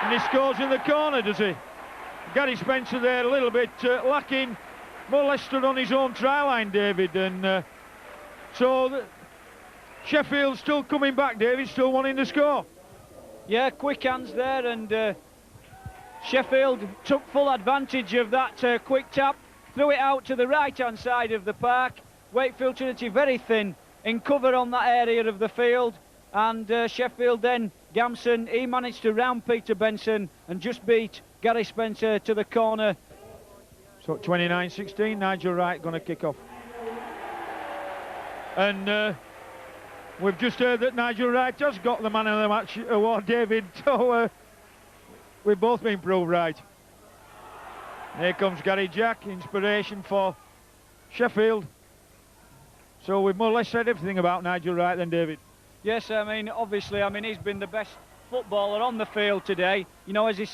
and he scores in the corner, does he? Gary Spencer there a little bit lacking, more or less stood on his own try line, David, and so Sheffield's still coming back, David, still wanting to score.
Yeah, quick hands there, and Sheffield took full advantage of that quick tap, threw it out to the right-hand side of the park. Wakefield Trinity very thin in cover on that area of the field, and Sheffield then, Gamson, he managed to round Peter Benson and just beat Gary Spencer to the corner.
So 29-16, Nigel Wright going to kick off. And we've just heard that Nigel Wright has got the man of the match award, David, so we've both been proved right. Here comes Gary Jack, inspiration for Sheffield. So we've more or less said everything about Nigel Wright then, David.
Yes, I mean, obviously, I mean, he's been the best footballer on the field today. You know, as he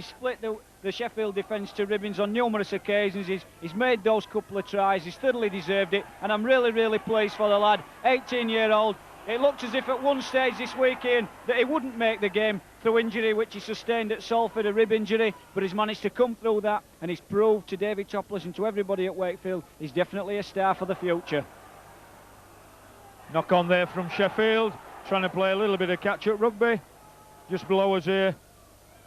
split the Sheffield defence to ribbons on numerous occasions. He's made those couple of tries. He's thoroughly deserved it, and I'm really, really pleased for the lad. 18-year-old. It looked as if at one stage this weekend that he wouldn't make the game through injury, which he sustained at Salford, a rib injury, but he's managed to come through that, and he's proved to David Topless and to everybody at Wakefield he's definitely a star for the future.
Knock on there from Sheffield, trying to play a little bit of catch-up rugby. Just below us here,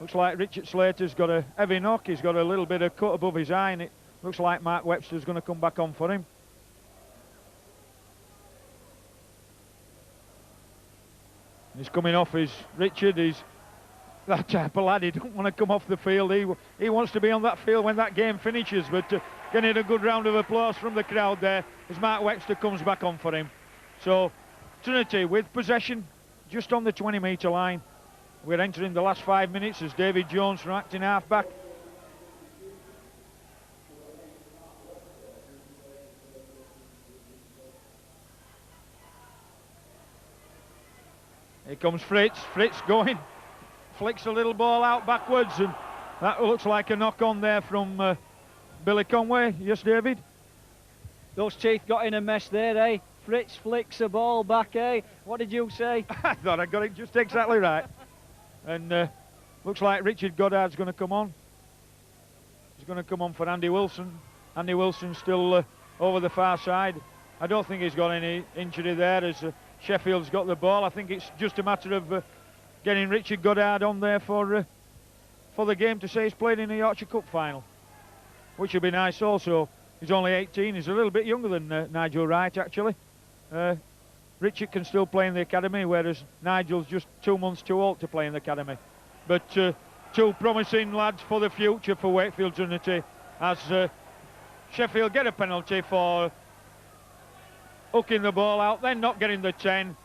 looks like Richard Slater's got a heavy knock. He's got a little bit of cut above his eye, and it looks like Mark Webster's going to come back on for him. He's coming off his Richard. He's that type of lad. He don't want to come off the field. He wants to be on that field when that game finishes. But getting a good round of applause from the crowd there as Mark Webster comes back on for him. So Trinity with possession just on the 20-metre line. We're entering the last 5 minutes as David Jones from acting half-back. Here comes Fritz. Fritz going, flicks a little ball out backwards, and that looks like a knock on there from Billy Conway. Yes, David?
Those teeth got in a mess there, eh? Fritz flicks a ball back, eh? What did you say?
I thought I got it just exactly right. And looks like Richard Goddard's going to come on. He's going to come on for Andy Wilson. Andy Wilson still over the far side. I don't think he's got any injury there as Sheffield's got the ball. I think it's just a matter of getting Richard Goddard on there for the game to say he's played in the Yorkshire Cup final, which would be nice also. He's only 18, he's a little bit younger than Nigel Wright actually. Richard can still play in the academy, whereas Nigel's just 2 months too old to play in the academy. But two promising lads for the future for Wakefield Trinity as Sheffield get a penalty for hooking the ball out, then not getting the 10,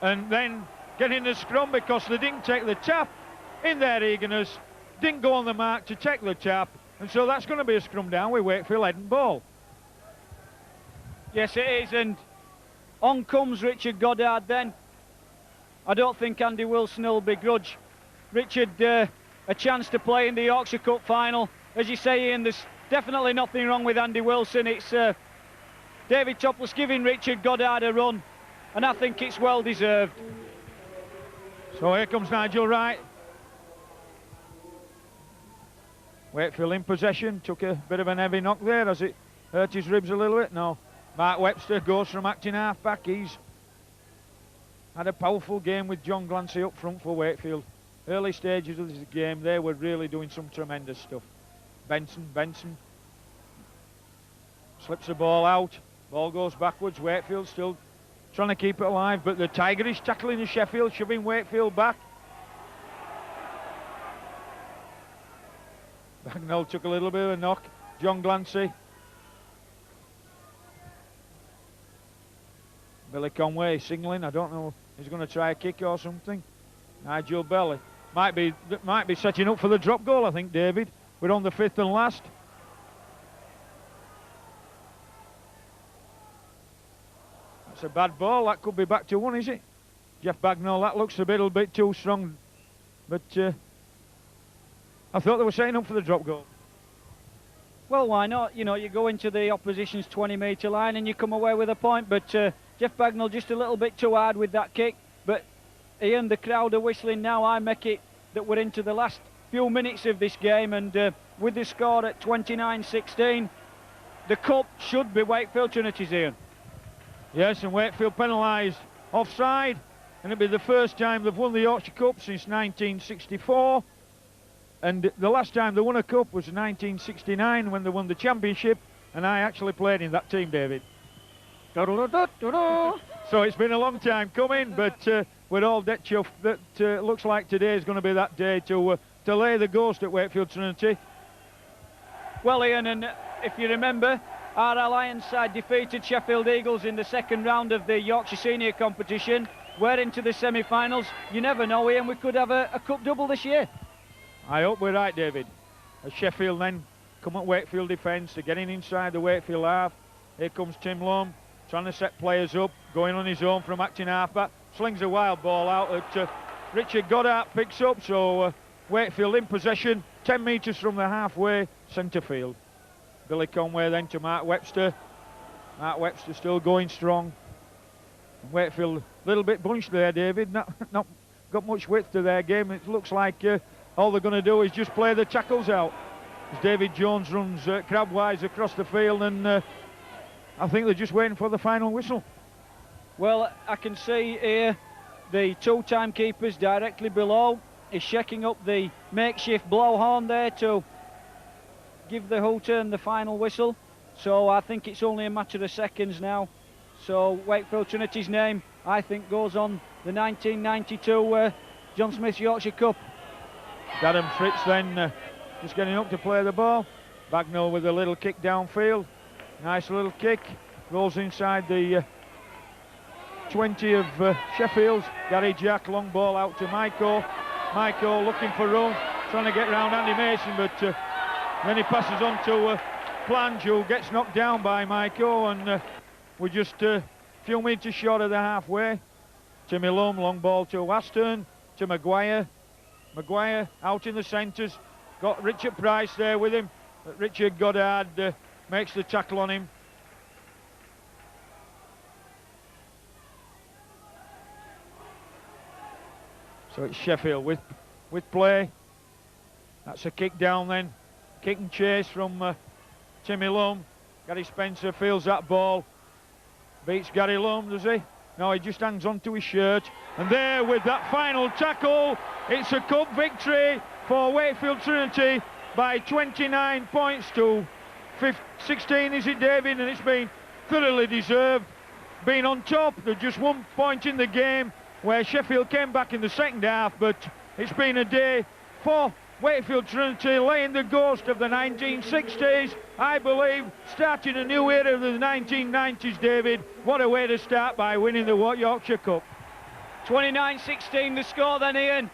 and then getting the scrum because they didn't take the tap in their eagerness, didn't go on the mark to take the tap, and so that's going to be a scrum down with Wakefield head and ball.
Yes, it is, and on comes Richard Goddard then. I don't think Andy Wilson will begrudge Richard a chance to play in the Yorkshire Cup final. As you say, Ian, there's definitely nothing wrong with Andy Wilson. It's David Topless giving Richard Goddard a run, and I think it's well deserved.
So here comes Nigel Wright. Wakefield in possession, took a bit of an heavy knock there as it hurt his ribs a little bit. No, Mark Webster goes from acting half-back. He's had a powerful game with John Glancy up front for Wakefield. Early stages of this game, they were really doing some tremendous stuff. Benson slips the ball out. Ball goes backwards. Wakefield still trying to keep it alive, but the tigerish tackling the Sheffield, shoving Wakefield back. Bagnall took a little bit of a knock. John Glancy. Billy Conway singling. I don't know. He's going to try a kick or something. Nigel Belly might be setting up for the drop goal. I think, David. We're on the fifth and last. That's a bad ball. That could be back to one, is it? Jeff Bagnall. That looks a little bit too strong, but I thought they were setting up for the drop goal.
Well, why not? You know, you go into the opposition's 20-metre line and you come away with a point, but Jeff Bagnall just a little bit too hard with that kick. But Ian, the crowd are whistling now. I make it that we're into the last few minutes of this game, and with the score at 29-16, the cup should be Wakefield Trinity's, Ian.
Yes, and Wakefield penalised offside, and it'll be the first time they've won the Yorkshire Cup since 1964. And the last time they won a cup was 1969 when they won the championship, and I actually played in that team, David. So it's been a long time coming, but we're all dead chuffed that looks like today is going to be that day to lay the ghost at Wakefield Trinity.
Well, Ian, and if you remember, our Alliance side defeated Sheffield Eagles in the second round of the Yorkshire Senior competition. We're into the semi-finals. You never know, Ian, we could have a cup double this year.
I hope we're right, David. As Sheffield then come at Wakefield defence, they're getting inside the Wakefield half. Here comes Tim Loam, trying to set players up, going on his own from acting half-back. Slings a wild ball out that Richard Goddard picks up, so Wakefield in possession, 10 metres from the halfway centre field. Billy Conway then to Mark Webster. Mark Webster still going strong. Wakefield a little bit bunched there, David, not got much width to their game. It looks like all they're going to do is just play the tackles out as David Jones runs crabwise across the field, and I think they're just waiting for the final whistle.
Well, I can see here the two timekeepers directly below is shaking up the makeshift blowhorn there to give the hooter and the final whistle. So I think it's only a matter of seconds now. So Wakefield Trinity's name, I think, goes on the 1992 John Smith's Yorkshire Cup.
Adam Fritz then just getting up to play the ball. Bagnall with a little kick downfield. Nice little kick. Rolls inside the 20 of Sheffield's. Gary Jack, long ball out to Maiko. Maiko looking for room, trying to get round Andy Mason, but then he passes on to Plange, who gets knocked down by Maiko, and we're just a few metres short of the halfway. Timmy Loam, long ball to Wastern, to Maguire. Maguire out in the centres, got Richard Price there with him. But Richard Goddard makes the tackle on him. So it's Sheffield with play. That's a kick down then. Kick and chase from Timmy Lum. Gary Spencer feels that ball. Beats Gary Lum, does he? No, he just hangs on to his shirt. And there, with that final tackle, it's a cup victory for Wakefield Trinity by 29 points to 16, is it, David? And it's been thoroughly deserved. Being on top, there's just 1 point in the game where Sheffield came back in the second half, but it's been a day for Wakefield Trinity, laying the ghost of the 1960s, I believe, starting a new era of the 1990s, David. What a way to start by winning the Yorkshire Cup.
29-16 the score then, Ian.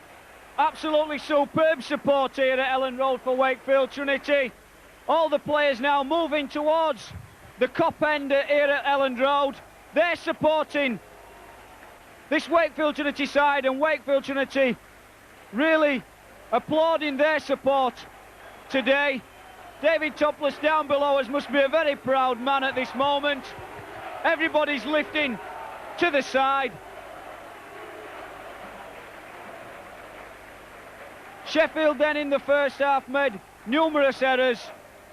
Absolutely superb support here at Ellen Road for Wakefield Trinity. All the players now moving towards the Cop end here at Ellen Road. They're supporting this Wakefield Trinity side, and Wakefield Trinity really applauding their support today. David Topless down below us must be a very proud man at this moment. Everybody's lifting to the side. Sheffield then in the first half made numerous errors.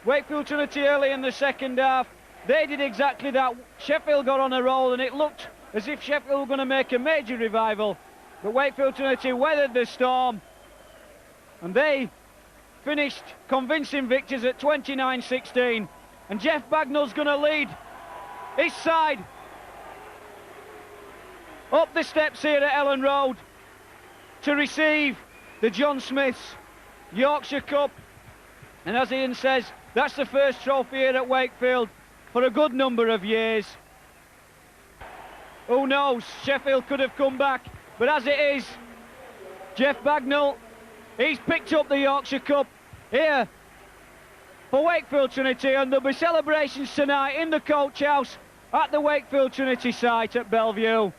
Wakefield Trinity early in the second half, they did exactly that. Sheffield got on a roll and it looked as if Sheffield were going to make a major revival, but Wakefield Trinity weathered the storm and they finished convincing victors at 29-16. And Jeff Bagnall's going to lead his side up the steps here at Ellen Road to receive the John Smith's Yorkshire Cup. And as Ian says, that's the first trophy here at Wakefield for a good number of years. Who knows, Sheffield could have come back, but as it is, Jeff Bagnall, he's picked up the Yorkshire Cup here for Wakefield Trinity, and there'll be celebrations tonight in the coach house at the Wakefield Trinity site at Bellevue.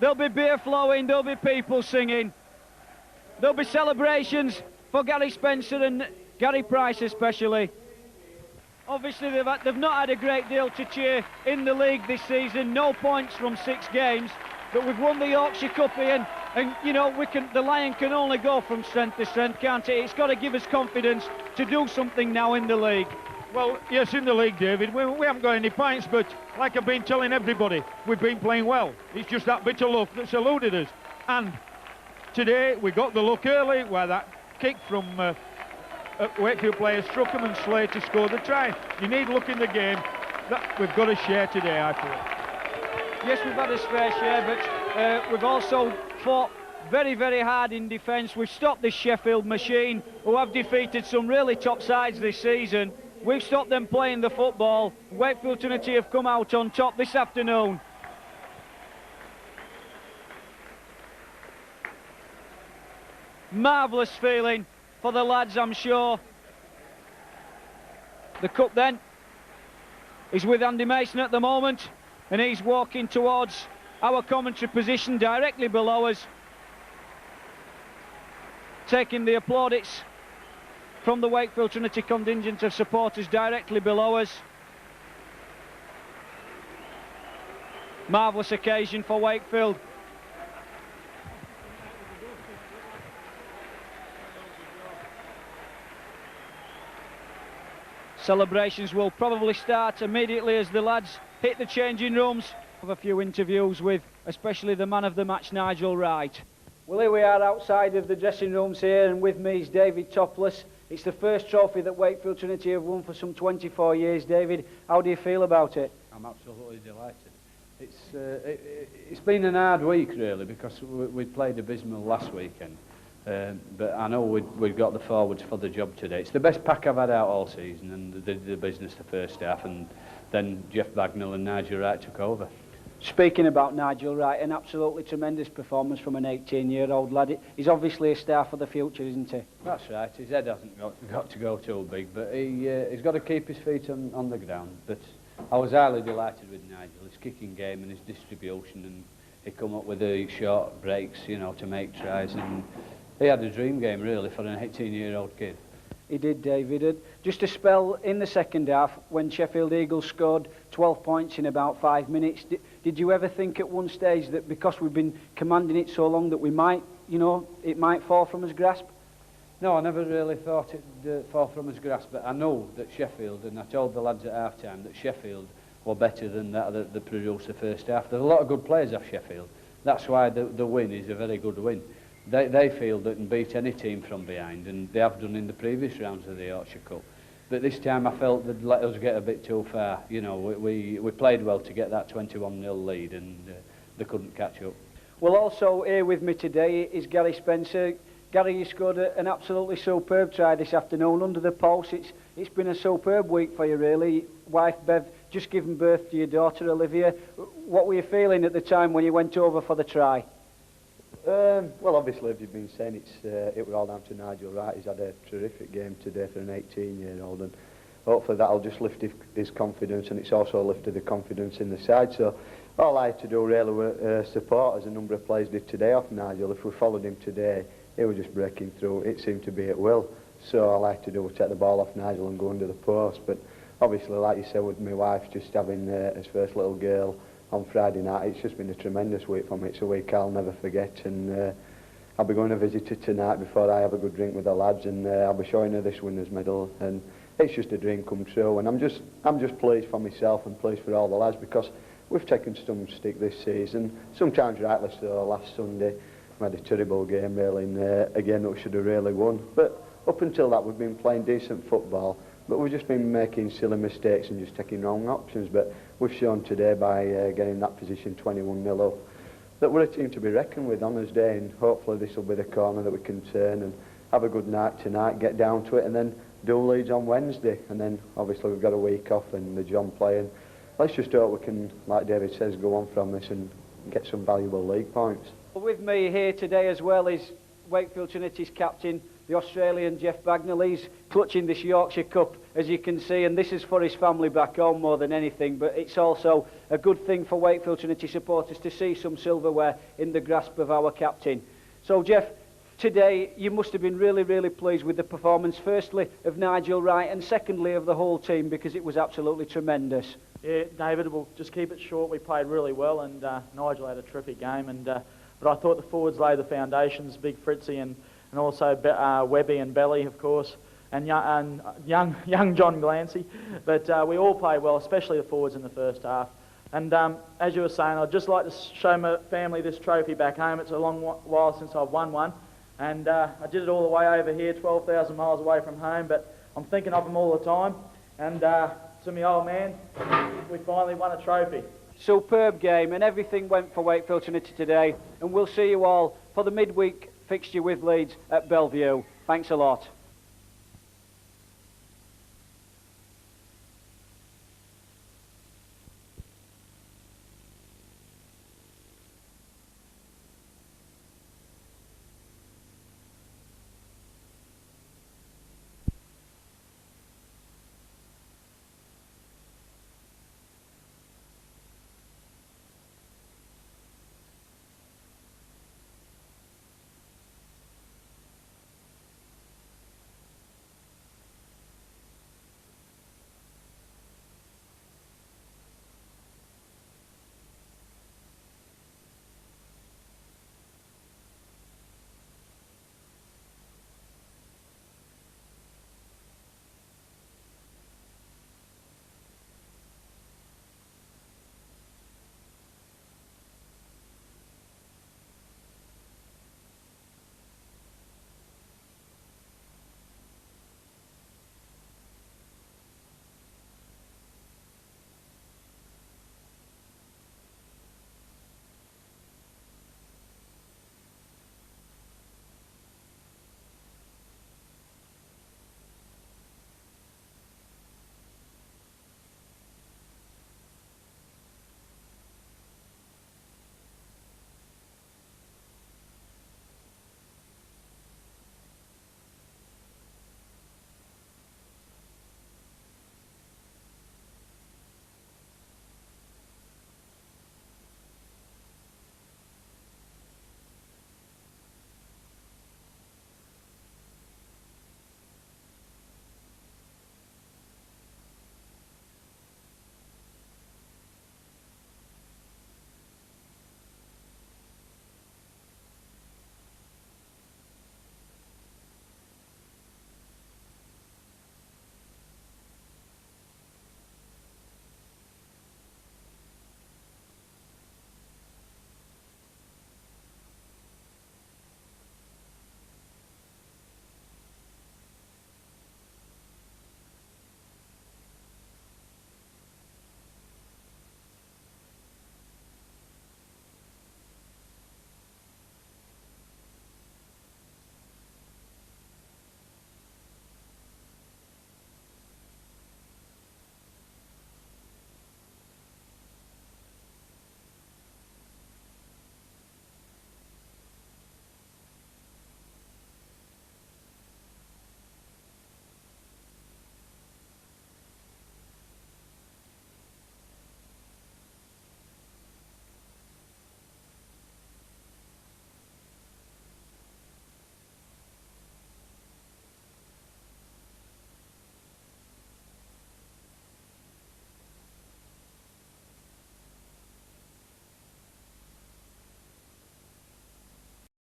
There'll be beer flowing, there'll be people singing, there'll be celebrations for Gary Spencer and Gary Price especially. Obviously they've not had a great deal to cheer in the league this season, no points from 6 games, but we've won the Yorkshire Cup, Ian, and you know, the Lion can only go from strength to strength, can't it? It's got to give us confidence to do something now in the league.
Well, yes, in the league, David, we haven't got any points, but like I've been telling everybody, we've been playing well. It's just that bit of luck that's eluded us. And today we got the luck early where that kick from Wakefield players struck him and Slater scored the try. You need luck in the game. That we've got a share today, I feel.
Yes, we've had a fair share, but we've also fought very, very hard in defence. We've stopped this Sheffield machine, who have defeated some really top sides this season. We've stopped them playing the football. Wakefield Trinity have come out on top this afternoon. Marvellous feeling for the lads, I'm sure. The cup then is with Andy Mason at the moment, and he's walking towards our commentary position directly below us, taking the plaudits from the Wakefield Trinity contingent of supporters directly below us. Marvellous occasion for Wakefield. Celebrations will probably start immediately as the lads hit the changing rooms. Have a few interviews with especially the man of the match, Nigel Wright. Well, here we are outside of the dressing rooms here, and with me is David Topless. It's the first trophy that Wakefield Trinity have won for some 24 years. David, how do you feel about it?
I'm absolutely delighted. It's been an hard week really, because we played abysmal last weekend. But I know we've got the forwards for the job today. It's the best pack I've had out all season, and they did the business the first half, and then Jeff Bagnall and Nigel Wright took over.
Speaking about Nigel Wright, an absolutely tremendous performance from an 18-year-old lad. He's obviously a star for the future, isn't he?
That's right. His head hasn't got to go too big, but he's got to keep his feet on the ground. But I was highly delighted with Nigel, his kicking game and his distribution, and he come up with the short breaks, you know, to make tries, and he had a dream game really for an 18-year-old kid.
He did, David. Just a spell in the second half when Sheffield Eagles scored 12 points in about 5 minutes. Did you ever think at one stage that because we've been commanding it so long that we might, you know, it might fall from his grasp?
No, I never really thought it'd fall from his grasp, but I know that Sheffield, and I told the lads at half-time that Sheffield were better than that they produced the first half. There's a lot of good players off Sheffield. That's why the win is a very good win. They feel they can beat any team from behind, and they have done in the previous rounds of the Yorkshire Cup. But this time I felt they'd let us get a bit too far. You know, we played well to get that 21-0 lead, and they couldn't catch up.
Well, also here with me today is Gary Spencer. Gary, you scored an absolutely superb try this afternoon under the post. It's been a superb week for you, really. Wife Bev just given birth to your daughter Olivia. What were you feeling at the time when you went over for the try?
Well, obviously, as you've been saying, it was all down to Nigel Wright. He's had a terrific game today for an 18-year-old, and hopefully that'll just lift his confidence, and it's also lifted the confidence in the side. So all I had to do really was support, as a number of players did today, off Nigel. If we followed him today, he was just breaking through. It seemed to be at will. So all I had to do was take the ball off Nigel and go under the post. But obviously, like you said, with my wife just having his first little girl on Friday night, it's just been a tremendous week for me. It's a week I'll never forget, and I'll be going to visit her tonight before I have a good drink with the lads, and I'll be showing her this winner's medal, and it's just a dream come true. And I'm just pleased for myself and pleased for all the lads, because we've taken some stick this season, sometimes rightly so. Last Sunday we had a terrible game really, and again we should have really won, but up until that we've been playing decent football. But we've just been making silly mistakes and just taking wrong options. But we've shown today by getting that position 21-0 up that we're a team to be reckoned with on this day, and hopefully this will be the corner that we can turn and have a good night tonight, get down to it, and then do Leeds on Wednesday. And then obviously we've got a week off and the John playing. Let's just hope we can, like David says, go on from this and get some valuable league points.
With me here today as well is Wakefield Trinity's captain, the Australian Jeff Bagnall. He's clutching this Yorkshire Cup, as you can see, and this is for his family back home more than anything, but it's also a good thing for Wakefield Trinity supporters to see some silverware in the grasp of our captain. So Jeff, today you must have been really, really pleased with the performance, firstly of Nigel Wright and secondly of the whole team, because it was absolutely tremendous.
Yeah, David, we'll just keep it short. We played really well, and Nigel had a terrific game, and but I thought the forwards laid the foundations, Big Fritzy and also Webby and Belly, of course, and young John Glancy. But we all played well, especially the forwards in the first half. And as you were saying, I'd just like to show my family this trophy back home. It's a long while since I've won one, and I did it all the way over here, 12,000 miles away from home, but I'm thinking of them all the time. And to my old man, we finally won a trophy.
Superb game, and everything went for Wakefield Trinity today, and we'll see you all for the midweek fixture with Leeds at Bellevue. Thanks a lot.